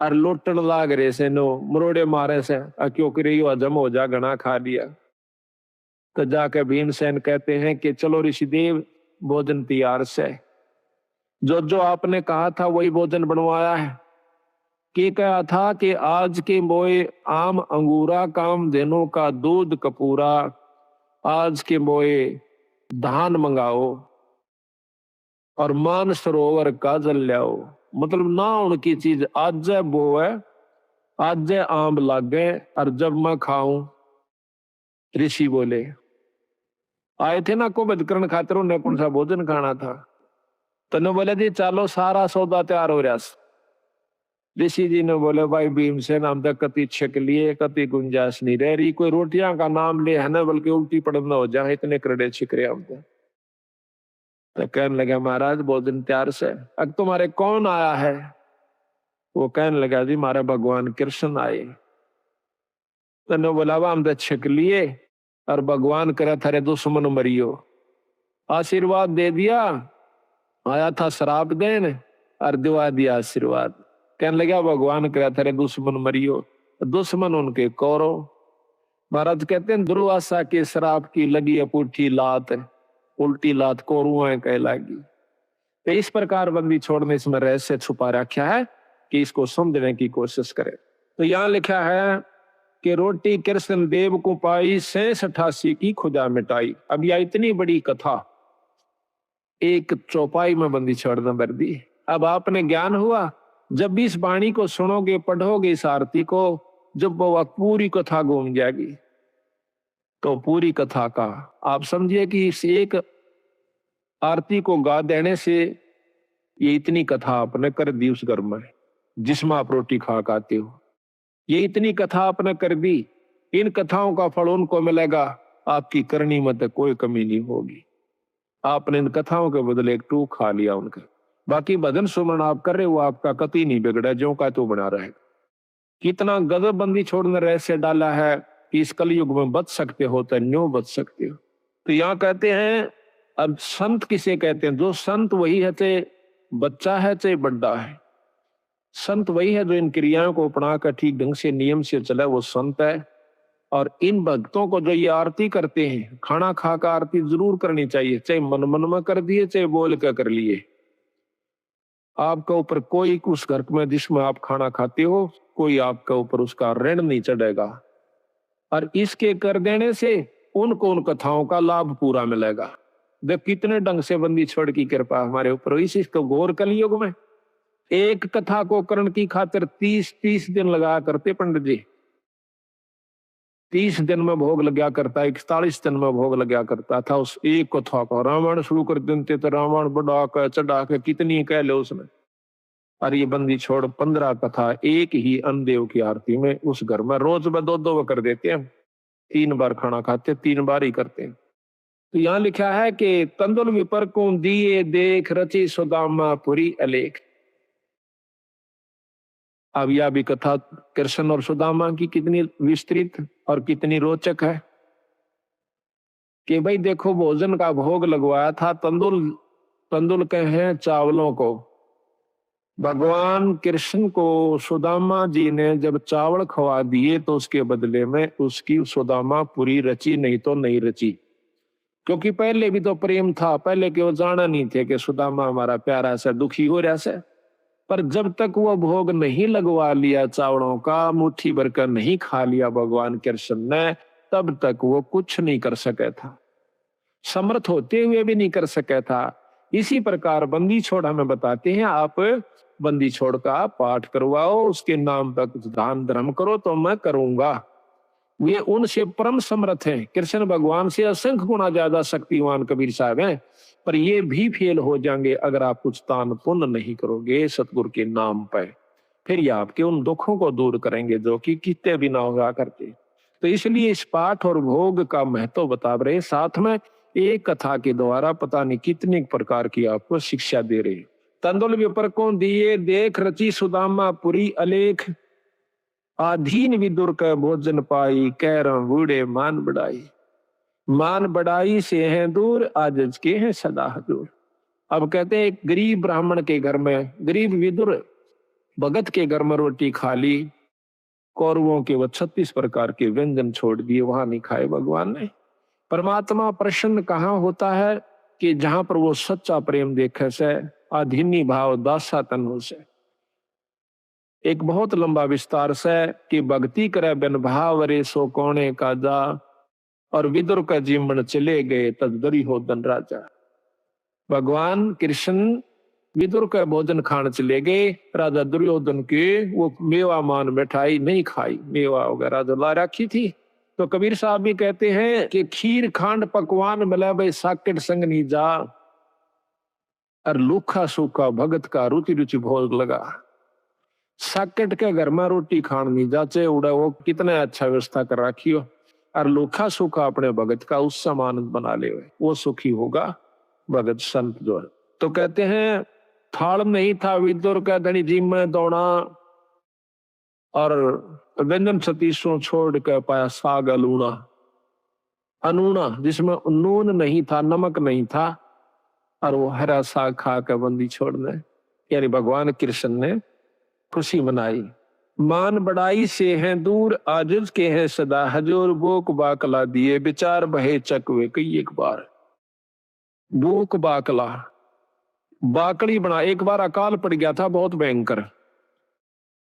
और लोटन लाग रहे से, नो मरोड़े मारे से, क्यों करी हजम हो जा, घना खा लिया। तो जाके भीमसेन कहते हैं कि चलो ऋषि देव भोजन तैयार से, जो जो आपने कहा था वही भोजन बनवाया है। कि कहा था कि आज के मोए आम अंगूरा, काम देनों का दूध कपूरा, आज के मोए धान मंगाओ और मान सरोवर का जल लाओ। मतलब ना उनकी चीज आज वो है, आज आम लागे और जब मैं खाऊं। ऋषि बोले आए थे ना को बदकरण खातिर, उन्हें कौन सा भोजन खाना था। तने बोले जी चलो सारा सौदा तैयार हो रहा। ऋषि जी ने बोले भाई भीमसेन, हम तो कति छक लिए, कति गुंजाइश नहीं रह रही, कोई रोटियां का नाम ले है ना, बल्कि उल्टी पड़ना हो जाए, इतने करड़े छिक रहे हम तो कहने लगा महाराज भोजन तैयार से। अब तुम्हारे कौन आया है? वो कहने लगा जी मारे भगवान कृष्ण आए। तने बोला हम तो छिक लिए और भगवान करे थारे दुश्मन मरियो, आशीर्वाद दे दिया, आया था शराब देन और दिवा दिया आशीर्वाद। कहने लगा भगवान करे थारे दुश्मन मरियो, दुश्मन उनके कौरव। महाराज कहते हैं दुर्वासा के शराब की लगी अपूठी लात, उल्टी लात कौरुआ कह लागी। तो इस प्रकार बंदी छोड़ने इसमें रहस्य छुपा रखा है कि इसको समझने की कोशिश करें। तो यहाँ लिखा है कि रोटी कृष्ण देव को पाई, 86 की खुदा मिटाई। अब यह इतनी बड़ी कथा एक चौपाई में बंदी छोड़ना भर दी। अब आपने ज्ञान हुआ, जब भी इस वाणी को सुनोगे, पढ़ोगे इस आरती को, जब वो पूरी कथा घूम जाएगी, तो पूरी कथा का आप समझिए कि इस एक आरती को गा देने से ये इतनी कथा आपने कर दी उस घर में जिसमें आप रोटी खा खाते हो। ये इतनी कथा आपने कर दी, इन कथाओं का फल उनको मिलेगा, आपकी करनी में तो कोई कमी नहीं होगी। आपने इन कथाओं के बदले एक टूक खा लिया उनका। बाकी भजन सुमन आप कर रहे हो, आपका कति नहीं बिगड़ा, जो का तो बना रहेगा। कितना गजब बंदी छोड़ने रहस्य डाला है कि इस कलयुग में बच सकते हो तो न्यों बच सकते हो। तो यहाँ कहते हैं अब संत किसे कहते हैं? जो संत वही है, चाहे बच्चा है चाहे बड़ा है। संत वही है जो इन क्रियाओं को अपना कर ठीक ढंग से नियम से चला, वो संत है। और इन भक्तों को जो ये आरती करते हैं, खाना खा कर आरती जरूर करनी चाहिए, चाहे मन मन में कर दिए चाहे बोल कर कर लिए। आपके ऊपर कोई उस घर में जिसमें आप खाना खाते हो, कोई आपके ऊपर उसका ऋण नहीं चढ़ेगा। और इसके कर देने से उनको उन कथाओं का लाभ पूरा मिलेगा। देख कितने ढंग से बंदी छोड़ की कृपा हमारे ऊपर। इसको गौर कलयुग में एक कथा को करण की खातिर 30 दिन लगा करते पंडित जी। 30 दिन में भोग लगा करता, 41 दिन में भोग लगा करता था उस एक कथा को। रामायण शुरू कर देते तो रामायण बढ़ा कर चढ़ा के कितनी कह लो उसने। और ये बंदी छोड़ 15 कथा एक ही अन्नदेव की आरती में उस घर में रोज में दो कर देते हैं। 3 बार खाना खाते, 3 बार ही करते हैं। तो यहाँ लिखा है कि तंदुल विपर को दिए देख, रची सुदामा पुरी अलेख। अब यह भी कथा कृष्ण और सुदामा की कितनी विस्तृत और कितनी रोचक है कि भाई देखो भोजन का भोग लगवाया था तंदुल के हैं चावलों को। भगवान कृष्ण को सुदामा जी ने जब चावल खवा दिए तो उसके बदले में उसकी सुदामा पूरी रची, नहीं तो नहीं रची। क्योंकि पहले भी तो प्रेम था, पहले के वो जाना नहीं थे कि सुदामा हमारा प्यारा सा दुखी हो रहा से। पर जब तक वो भोग नहीं लगवा लिया चावलों का, मुट्ठी भर कर नहीं खा लिया भगवान कृष्ण ने, तब तक वो कुछ नहीं कर सके था, समर्थ होते हुए भी नहीं कर सके था। इसी प्रकार बंदी छोड़ हमें बताते हैं, आप बंदी छोड़ का पाठ करवाओ, उसके नाम पर कुछ दान धर्म करो तो मैं करूंगा। वे उनसे परम समर्थ हैं। कृष्ण भगवान से असंख्य गुना ज्यादा शक्तिवान कबीर साहब हैं, पर ये भी फेल हो जाएंगे अगर आप कुछ दान पुण्य नहीं करोगे सतगुरु के नाम पर। फिर ये आपके उन दुखों को दूर करेंगे जो कि कितने भी ना हुआ करते। तो इसलिए इस पाठ और भोग का महत्व बता रहे, साथ में एक कथा के द्वारा पता नहीं कितनी प्रकार की आपको शिक्षा दे रहे। तंदुल विपर को दिए देख रची सुदामा पुरी अलेख, आधीन विदुर का भोजन पाई, कह रहा बूढ़े मान बढ़ाई। मान बढ़ाई से है दूर, आज के हैं सदा हजूर। अब कहते हैं एक गरीब ब्राह्मण के घर में, गरीब विदुर भगत के घर में रोटी खा ली, कौरवों के वो 36 प्रकार के व्यंजन छोड़ दिए, वहां नहीं खाए भगवान ने। परमात्मा प्रसन्न कहाँ होता है कि जहां पर वो सच्चा प्रेम देखे से, आधीनी भाव दासा तन हो से। एक बहुत लंबा विस्तार से कि भक्ति करे बिन भाव रे सो कोणे का जा, और विदुर का जीवन चले गए तदरी हो धन राजा। भगवान कृष्ण विदुर का भोजन खाने चले गए, राजा दुर्योधन के वो मेवा मान मिठाई नहीं खाई, मेवा वगैरह जो ला रखी थी। तो कबीर साहब भी कहते हैं कि खीर खांड पकवान मिला भाई साकेट संग नहीं जा, और लूखा सूखा भगत का रुचि रुचि भोग लगा। साकेट के घर में रोटी खान नहीं जाचे उड़ा, वो कितना अच्छा व्यवस्था कर रखी हो, और लूखा सूखा अपने भगत का उस समान बना ले, वो सुखी होगा भगत संत जो है। तो कहते हैं थाल नहीं था विदुर का धनी जी में दौड़ा, और व्यंजन सतीशों छोड़ कर पाया साग अलूना, अनूना जिसमें नून नहीं था, नमक नहीं था, और वो हरा साग खा कर बंदी छोड़ने, यानी भगवान कृष्ण ने खुशी मनाई। मान बढ़ाई से हैं दूर, आजिज के हैं सदा हजूर, बोक बाकला दिए विचार बहे चकवे कई एक बार। बोक बाकला बाकड़ी बना, एक बार अकाल पड़ गया था बहुत भयंकर,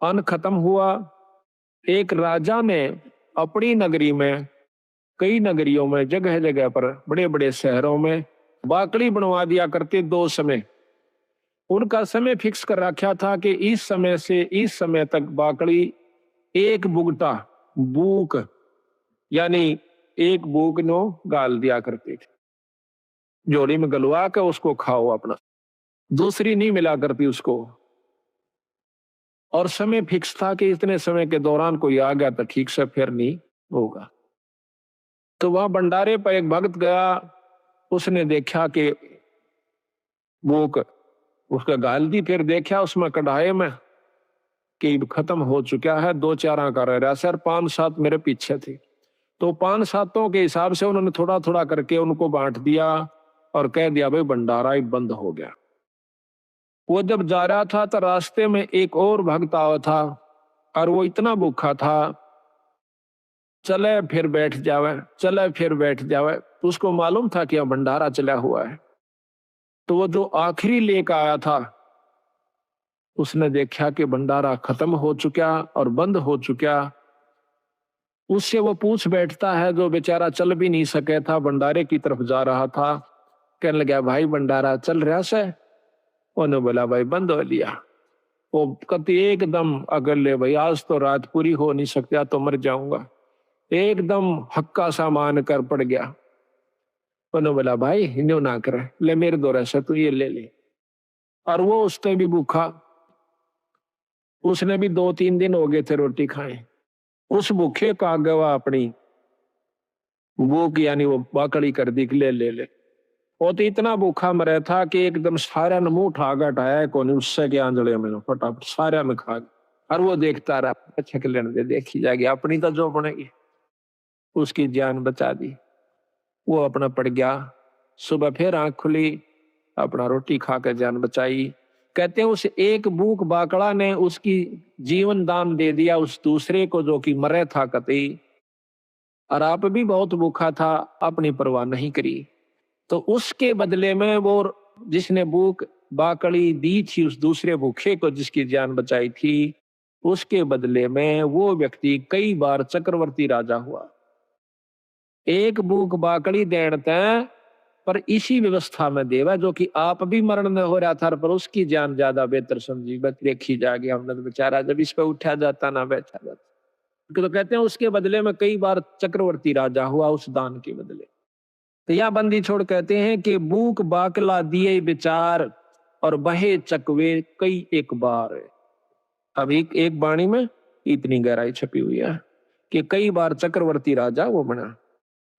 अन्न खत्म हुआ। एक राजा ने अपनी नगरी में, कई नगरियों में, जगह जगह पर, बड़े बड़े शहरों में बाकड़ी बनवा दिया करते दो समय। उनका समय फिक्स कर रखा था कि इस समय से इस समय तक बाकड़ी एक बुगटा बूक, यानी एक बूक नो गाल दिया करते थे, जोड़ी में गलवा के उसको खाओ अपना, दूसरी नहीं मिला करती उसको। और समय फिक्स था कि इतने समय के दौरान कोई आ गया तो ठीक से फिर नहीं होगा। तो वहां भंडारे पर एक भक्त गया, उसने देखा कि भूख उसका गाल दी, फिर देखा उसमें कढ़ाई में कि खत्म हो चुका है, दो चार का रह रहा सर, 5-7 मेरे पीछे थे। तो 5-7 के हिसाब से उन्होंने थोड़ा थोड़ा करके उनको बांट दिया और कह दिया भाई भंडारा ही बंद हो गया। वो जब जा रहा था तो रास्ते में एक और भक्त आया था, और वो इतना भूखा था, चले फिर बैठ जावे, चले फिर बैठ जावे, तो उसको मालूम था कि यह भंडारा चला हुआ है। तो वो जो आखिरी लेकर आया था, उसने देखा कि भंडारा खत्म हो चुका और बंद हो चुका। उससे वो पूछ बैठता है, जो बेचारा चल भी नहीं सके था, भंडारे की तरफ जा रहा था, कहने लगा भाई भंडारा चल रहा से? उन्होंने बोला भाई बंद हो लिया। वो कति एकदम अगर ले भाई आज तो रात पूरी हो नहीं सकता तो मर जाऊंगा, एकदम हक्का सा मान कर पड़ गया। उन्होंने बोला भाई इन्हों ना करे, ले मेरे दौरे से तू ये ले ले। और वो उसने भी भूखा, उसने भी 2-3 दिन हो गए थे रोटी खाए, उस भूखे का गवा अपनी भूख यानी वो बाकड़ी कर दी ले ले ले। वो तो इतना भूखा मरा था कि एकदम सारा ने मुंह उठा हटाया को नहीं, उससे के आंजड़े में फटाफट सारा में खा गया। और वो देखता रहा, अच्छा के लेने दे, देखी जाएगी अपनी तो जो बनेगी। उसकी जान बचा दी, वो अपना पड़ गया। सुबह फिर आंख खुली, अपना रोटी खाकर जान बचाई। कहते हैं उस एक भूख बाकड़ा ने उसकी जीवन दान दे दिया उस दूसरे को जो कि मरे था कतई, और आप भी बहुत भूखा था, अपनी परवाह नहीं करी। तो उसके बदले में वो जिसने भूख बाकड़ी दी थी उस दूसरे भूखे को, जिसकी जान बचाई थी, उसके बदले में वो व्यक्ति कई बार चक्रवर्ती राजा हुआ। एक भूख बाकड़ी देते पर इसी व्यवस्था में देवा, जो कि आप भी मरण में हो रहा था, पर उसकी जान ज्यादा बेहतर समझी, बस देखी जाएगी। हमने तो बेचारा जब इस पे उठा जाता ना बैठा जाता। तो कहते हैं उसके बदले में कई बार चक्रवर्ती राजा हुआ उस दान के बदले। तो यह बंदी छोड़ कहते हैं कि भूख बाकला दिए विचार, और बहे चकवे कई एक बार। अभी एक वाणी में इतनी गहराई छपी हुई है कि कई बार चक्रवर्ती राजा वो बना।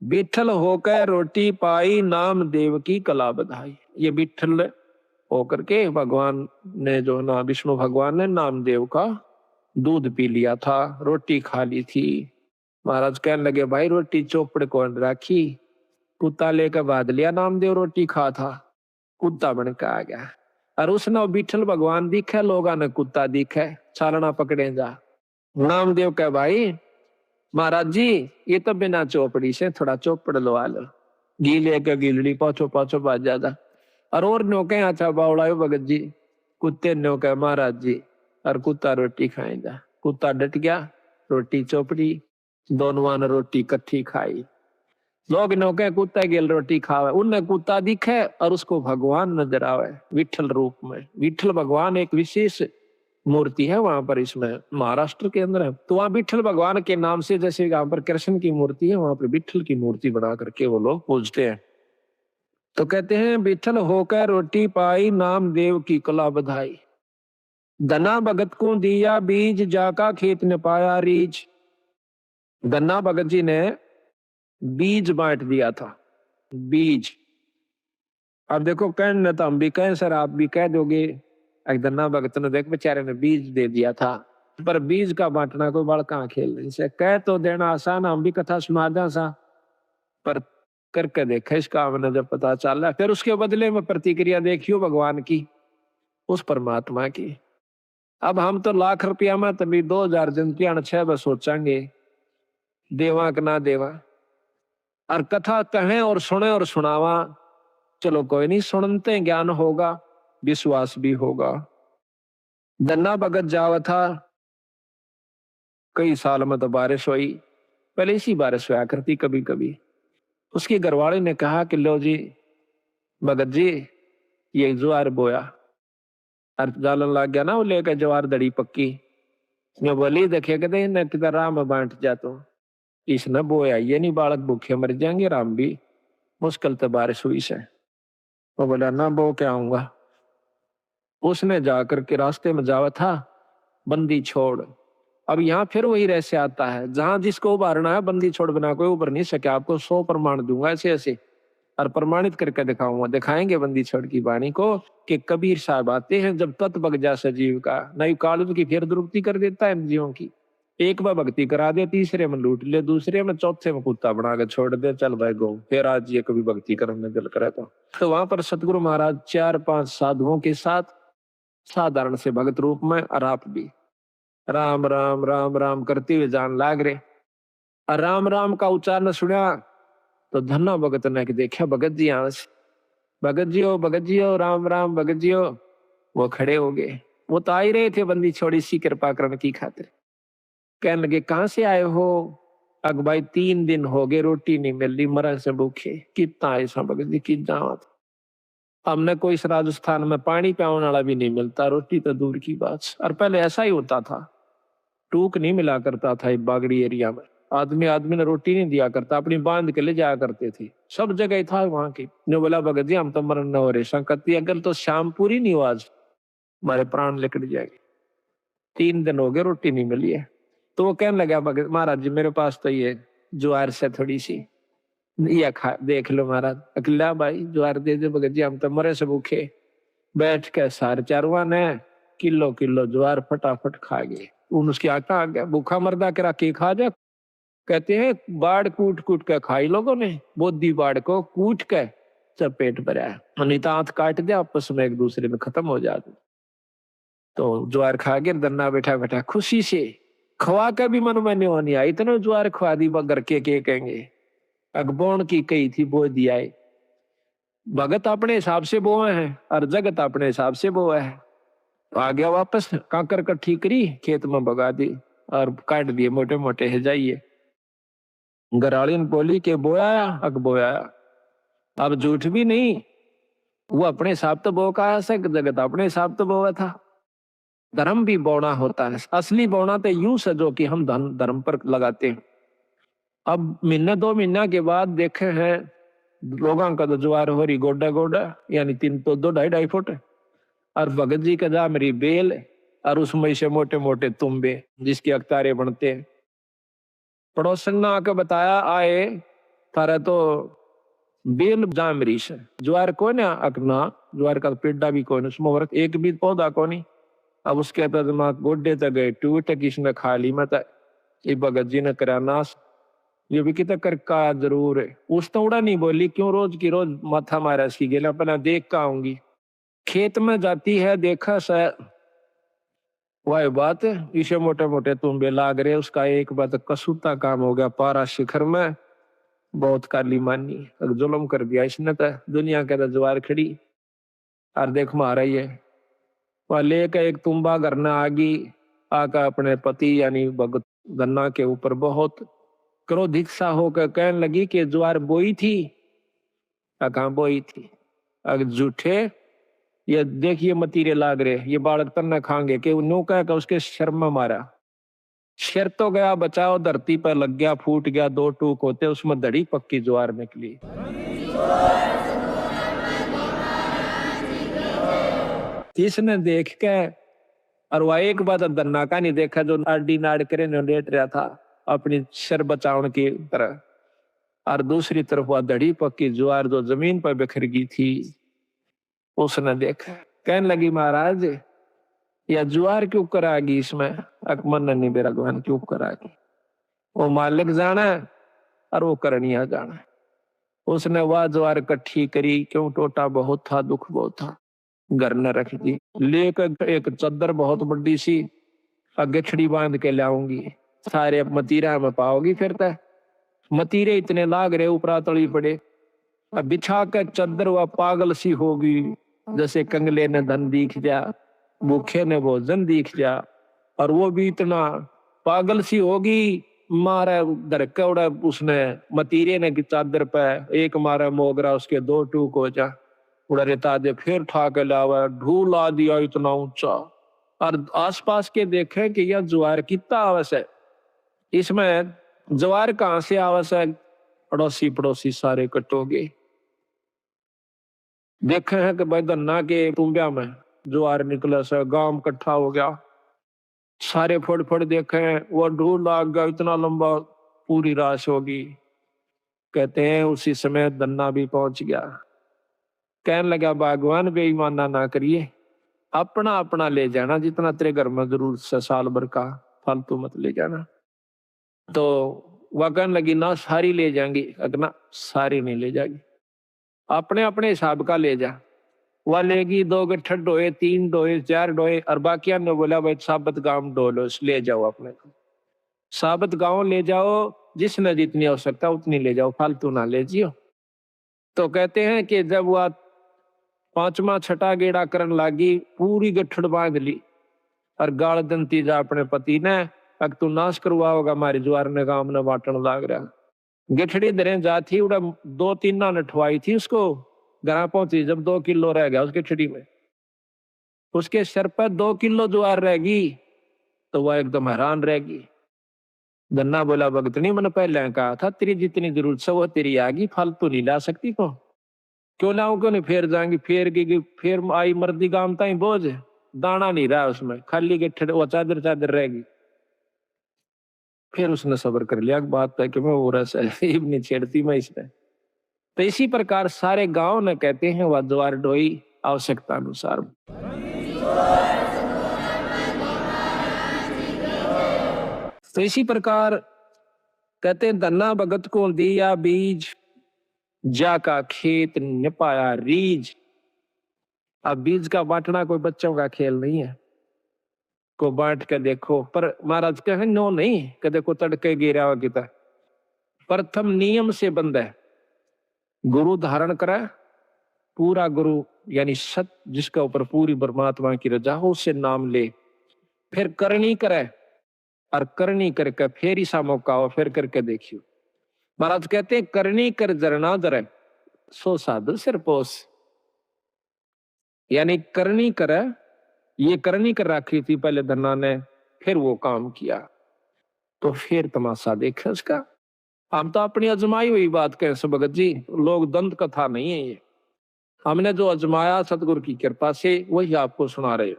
विठल होकर रोटी पाई, नाम देव की कला बधाई। ये विठल होकर के भगवान ने जो ना विष्णु भगवान ने नामदेव का दूध पी लिया था, रोटी खा ली थी। महाराज कहने लगे भाई रोटी चौपड़ कौन राखी? कुत्ता लेकर बांध लिया, नामदेव रोटी खा था, कुत्ता बन के आ गया। और उसने विठल भगवान दिखे, लोगा ने कुत्ता दिखे, चालना पकड़े जा। नामदेव कह भाई महाराज जी ये तो बिना चौपड़ी से थोड़ा चौपड़ लो आ लो। घी लेके गिलड़ी पाछो पाछो बाज जाता। और नो कहे अच्छा बावड़ा भगत जी, कुत्ते नो कहे महाराज जी, और कुत्ता रोटी खाएगा। कुत्ता डट गया, रोटी चौपड़ी, दोनों ने रोटी कट्ठी खाई। लोग नो कहे कुत्ता गेल रोटी खावे, उनने कुत्ता दिखे और उसको भगवान नजर आवे विठल रूप में। विठल भगवान एक विशेष मूर्ति है वहां पर, इसमें महाराष्ट्र के अंदर है। तो वहां विठल भगवान के नाम से जैसे यहाँ पर कृष्ण की मूर्ति है, वहां पर विठल की मूर्ति बना करके वो लोग पूजते हैं। तो कहते हैं विठल होकर रोटी पाई, नाम देव की कला बधाई। धना भगत को दिया बीज, जाका खेत ने पाया रीज। धना भगत जी ने बीज बांट दिया था, बीज। अब देखो कहने तो हम भी कहें सर, आप भी कह दोगे एक धना भगत ने देख बेचारे ने बीज दे दिया था, पर बीज का बांटना कोई बड़का खेल नहीं से। कह तो देना आसान, हम भी कथा सुना दें सा, पर करके देखे इसका हमने जब पता चला, फिर उसके बदले में प्रतिक्रिया देखियो भगवान की, उस परमात्मा की। अब हम तो लाख रुपया में तभी 2000 जनतियां 6 बस सोचेंगे देवा कि ना देवा। और कथा कहें और सुने और सुनावा, चलो कोई नहीं, सुनते ज्ञान होगा, विश्वास भी होगा। धन्ना भगत जावा था, कई साल में तो बारिश हुई, पहले इसी बारिश हुआ करती कभी कभी। उसकी घरवाली ने कहा कि लो जी भगत जी ये ज्वार बोया, और जालन लग गया ना, वो लेकर ज्वार दड़ी पक्की। मैं बोली देखे कहते इन्हें किधर राम बांट जा, तो इसने बोया ये नहीं, बालक भूखे मर जाएंगे, राम भी मुश्किल तो बारिश हुई से। वो बोला ना बो क्या आऊंगा। उसने जाकर के रास्ते में जावा था, बंदी छोड़। अब यहाँ फिर वही रहस्य आता है, जहां जिसको उभारना है बंदी छोड़ बिना कोई उभर नहीं सके। आपको 100 प्रमाण दूंगा ऐसे ऐसे, और प्रमाणित करके दिखाऊंगा, दिखाएंगे बंदी छोड़ की वाणी को कि कबीर साहब आते हैं जब तत् बग जा सजीव का, नई काल की फिर दुरुक्ति कर देता है जीवों की। एक बार भक्ति करा दे, तीसरे में लूट ले, दूसरे में, चौथे में कुत्ता बना के छोड़ दे, चल भाई गो, फिर आज ये कभी भक्ति करने दिल करे तो वहां पर सतगुरु महाराज 4-5 साधुओं के साथ साधारण से भगत रूप में, और आप भी राम राम राम राम करते हुए जान लाग रहे। और राम राम का उच्चारण सुना तो धन्ना भगत ने देखा भगत जी यहां से, भगत जी हो, भगत जी हो, राम राम भगत जी हो। वो खड़े हो गए, वो तो आ ही रहे थे बंदी छोड़ी सी कृपा करने की खातिर। कहने लगे कहां से आए हो? अग भाई 3 दिन हो गए रोटी नहीं मिल रही, मरण से भूखे। कितना ऐसा भगत जी की जावत, हमने कोई इस राजस्थान में पानी पियाने वाला भी नहीं मिलता, रोटी तो दूर की बात। और पहले ऐसा ही होता था, टूक नहीं मिला करता था बागड़ी एरिया में, आदमी आदमी ने रोटी नहीं दिया करता, अपनी बांध के ले जाया करते थे, सब जगह था वहां की। ने बोला भगत जी हम तो मरण न हो रहे, संकट अगर तो शाम पूरी नहीं हो आज, हमारे प्राण निकल जाएंगे। 3 दिन हो गए रोटी नहीं मिली है। तो वो कहने लगा भगत महाराज जी मेरे पास तो ये ज्वार से थोड़ी सी या खा देख लो महाराज। अकेला भाई ज्वार दे दे भगत जी, हम तो मरे से भूखे। बैठ के सारे चारवा ने किलो किलो ज्वार फटाफट खा गए। उन उसकी आटा आ गया, भूखा मर्दा करा के खा जा। कहते हैं बाढ़ कूट कूट के खाई लोगों ने, बोधी बाढ़ को कूट के सब पेट भरा, नहीं तो हाथ काट दिया, आपस में एक दूसरे में खत्म हो जाते। तो ज्वार खा के दन्ना बैठा बैठा खुशी से खवा का भी मन में नहीं होनी आई, इतना ज्वार खवा दी बगर के कहेंगे। अगबोन की कही थी बो दिया, भगत अपने हिसाब से बोए हैं और जगत अपने हिसाब से बोए है। तो आ गया वापस, काकर कट्ठी करी, खेत में भगा दी और काट दिए मोटे मोटे है जाइए। गराड़ी ने बोली के बोया अग बोया, अब झूठ भी नहीं, वो अपने हिसाब तो बो का है, जगत अपने हिसाब तो बोया था। धर्म भी बोना होता है, असली बोना तो यूं सजो कि हम धर्म पर लगाते हैं। अब महीना 2 महीना के बाद देखे हैं लोगों का तो ज्वार हो रही गोडा गोडा, यानी 3 तो 2 2.5 फुट, और भगत जी का जा मेरी बेल और उसमें से मोटे मोटे तुम्बे जिसके अखतारे बनते हैं। पड़ोसन ने आके बताया, आए थारा तो बेल जाम रहीश है, ज्वार को ना अकना, ज्वार का पेड़ा भी कौन उसमें वर्क एक भी पौधा को नहीं। अब उसके बाद दिमाग गोड्डे तक गए टूट किसने खा ली मत ये भगत जी ने करा नाश। ये भी कितना कर का जरूर है उस तो उड़ा नहीं बोली, क्यों रोज की रोज माथा मारा इसकी गेला अपना देख का आऊंगी। खेत में जाती है, देखा सा वह बात इसे मोटे मोटे तुम्बे लाग रहे, उसका एक बात कसूता काम हो गया पारा शिखर में। बहुत काली मानी जुल्म कर दिया इसने तो, दुनिया के तो ज्वार खड़ी और देख मारा ही है। वह लेकर एक तुम्बा करना आगी आका अपने पति यानी भगत गन्ना के ऊपर बहुत क्रोधित सा होकर कहने लगी कि ज्वार बोई थी, कहाँ बोई थी, अगर झूठे ये देखिए मतीरे लाग रहे, ये बालक तन्ना खाएंगे कि नो कह उसके शर्म में मारा। शेर तो गया बचाओ, धरती पर लग गया, फूट गया, दो टूक होते उसमें दड़ी पक्की ज्वार निकली। इसने देख के और वह एक बात दन्ना का नहीं देखा जो आडी नाड़ करे लेट रहा था अपनी शर बचावन की तरह, और दूसरी तरफ वह दड़ी पक्की ज्वार जो जमीन पर बिखर गई थी उसने देखा, कहने लगी महाराज या ज्वार क्यों करागी इसमें, अकमन नहीं बेरा भगवान क्यों करागी, वो मालिक जाना और वो करनिया जाना। उसने वह ज्वार इकट्ठी करी, क्यों टोटा बहुत था, दुख बहुत था, घर न रख दी, लेकर एक चद्दर बहुत बड़ी सी गठड़ी बांध के लाऊंगी, सारे मतीरा में पाओगी, फिर तक मतीरे इतने लाग रहे ऊपरा तली पड़े, अब बिछा कर चद्दर वह पागल सी होगी, जैसे कंगले ने धन दिख जा, भूखे ने भोजन दिख जा, और वो भी इतना पागल सी होगी, मारा धड़का उड़ा उसने मतीरे ने की चादर पे एक मारा मोगरा उसके दो टूक हो जा, उड़ा रेता दे फिर ठा के लावा, ढूल आ दिया इतना ऊंचा, और आसपास के देखे कि यह ज्वार कितना आवस है, इसमें ज्वार कहां से आवस है, पड़ोसी पड़ोसी सारे कटोगे। देखे हैं कि भाई धन्ना के तुम्बिया में ज्वार निकला से गांव इकट्ठा हो गया, सारे फड़ फड़ देखे हैं, वो ढूल लाग गया इतना लंबा, पूरी राश होगी। कहते हैं उसी समय धन्ना भी पहुंच गया, कहने लगा भगवान बेईमाना ना करिए, अपना अपना ले जाना, जितना तेरे घर में जरूरत से साल भर का, फालतू मत ले जाना। तो वह कहने लगी ना सारी ले जाएंगी, अगना सारी नहीं ले जाएगी, अपने अपने हिसाब का ले जा। वह लेगी, 2 गट्ठर डोए, 3 डोए, 4 डोए, और बाकी ने बोला भाई साबत गांव डोलो ले जाओ, अपने को साबत गांव ले जाओ, जिसने जितनी आवश्यकता उतनी ले जाओ, फालतू ना ले जियो। तो कहते हैं कि जब वह 5वां छठा गेड़ा करन लागी, पूरी गठड़ बांध ली और गाल दंती जा अपने पति ने, अग तू नाश करवाओगा हमारी ज्वार ने गांव ने बांटन लाग रहा। गठड़ी दरें जाती उड़ा 2-3 ना नठवाई थी उसको, घर पहुंची जब 2 किलो रह गया उसके छड़ी में, उसके सर पर 2 किलो ज्वार रहेगी, तो वह एकदम हैरान रहेगी। गन्ना बोला भगतनी मैंने पहले कहा था तेरी जितनी जरूरत है वो तेरी आगी, फालतू नहीं ला सकती को, क्यों लाऊं क्यों नहीं, फेर जाएंगी, फेर की फेर आई मर्दी गाम ताई बोझ, दाना नहीं रहा उसमें, खाली के वो चादर चादर रहेगी। फिर उसने सब्र कर लिया, बात है कि मैं वो रस नहीं छेड़ती मैं इसमें। तो इसी प्रकार सारे गांव ने कहते हैं वह ज्वार ढोई आवश्यकता अनुसार। तो इसी प्रकार कहते हैं धन्ना भगत को दिया बीज, जाका खेत न पाया रीज। अब बीज का बांटना कोई बच्चों का खेल नहीं है, को बांट के देखो, पर महाराज कहे नो नहीं कि देखो तड़के गिरा हुआ किता, प्रथम नियम से बंद है, गुरु धारण करे, पूरा गुरु यानी सत जिसका ऊपर पूरी परमात्मा की रजा हो उससे नाम ले, फिर करनी करे, और करनी करके फिर ऐसा मौका हो फिर करके देखियो। महाराज कहते हैं करनी कर जरना जरे, सो साधु सिर पोस, यानी करनी करे, ये करनी कर रखी थी पहले धन्ना ने, फिर वो काम किया, तो फिर तमाशा देखे उसका। हम तो अपनी अजमाई हुई बात कहें सो भगत जी, लोग दंत कथा नहीं है ये, हमने जो अजमाया सतगुरु की कृपा से वही आपको सुना रहे।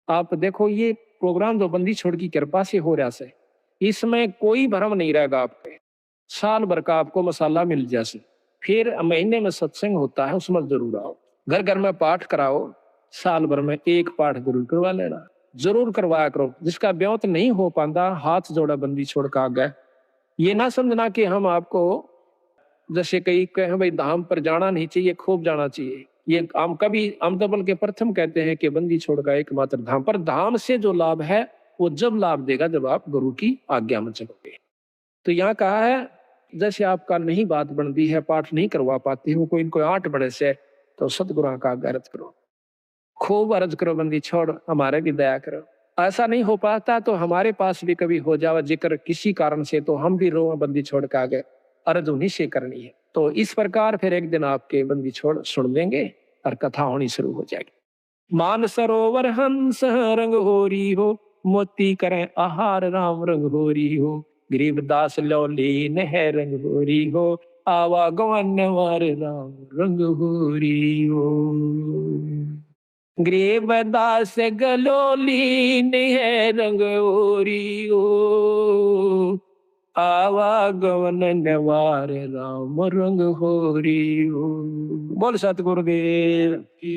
आप देखो ये प्रोग्राम जो बंदी छोड़ की कृपा से हो रहा है, इसमें कोई भ्रम नहीं रहेगा आपके। साल भर का आपको मसाला मिल जैसे। फिर महीने में सत्संग होता है, उसमें जरूर आओ। घर घर में पाठ कराओ, साल भर में एक पाठ जरूर करवा लेना, जरूर करवाया करो। जिसका ब्योत नहीं हो पाता, हाथ जोड़ा बंदी छोड़ का गए। ये ना समझना कि हम आपको जैसे कई कहें भाई धाम पर जाना नहीं चाहिए, खूब जाना चाहिए। ये हम तो बल्कि प्रथम कहते हैं कि बंदी छोड़ का एकमात्र धाम। पर धाम से जो लाभ है वो जब लाभ देगा जब आप गुरु की आज्ञा में चलोगे। तो यहाँ कहा है जैसे आपका नहीं बात बनती है, पाठ नहीं करवा पाते हो, कोई इनको 8 बड़े से, तो सतगुरु का अर्ज करो, खूब अर्ज करो, बंदी छोड़ हमारे भी दया करो। ऐसा नहीं हो पाता तो हमारे पास भी कभी हो जावा जिक्र किसी कारण से, तो हम भी रो बंदी छोड़ के आगे अर्ज उन्हीं से करनी है। तो इस प्रकार फिर एक दिन आपके बंदी छोड़ सुन लेंगे और कथा होनी शुरू हो जाएगी। मान सरोवर हंस रंग होरी हो, मोती करें आहार राम रंग होरी हो, गरीबदास लौलीन है रंग होरी हो, आवा गवन वार राम रंग होरी हो। गरीबदास गलोलीन है रंग होरी हो, आवागमन नवार राम रंग होरी हो। बोल सतगुरुदेव की।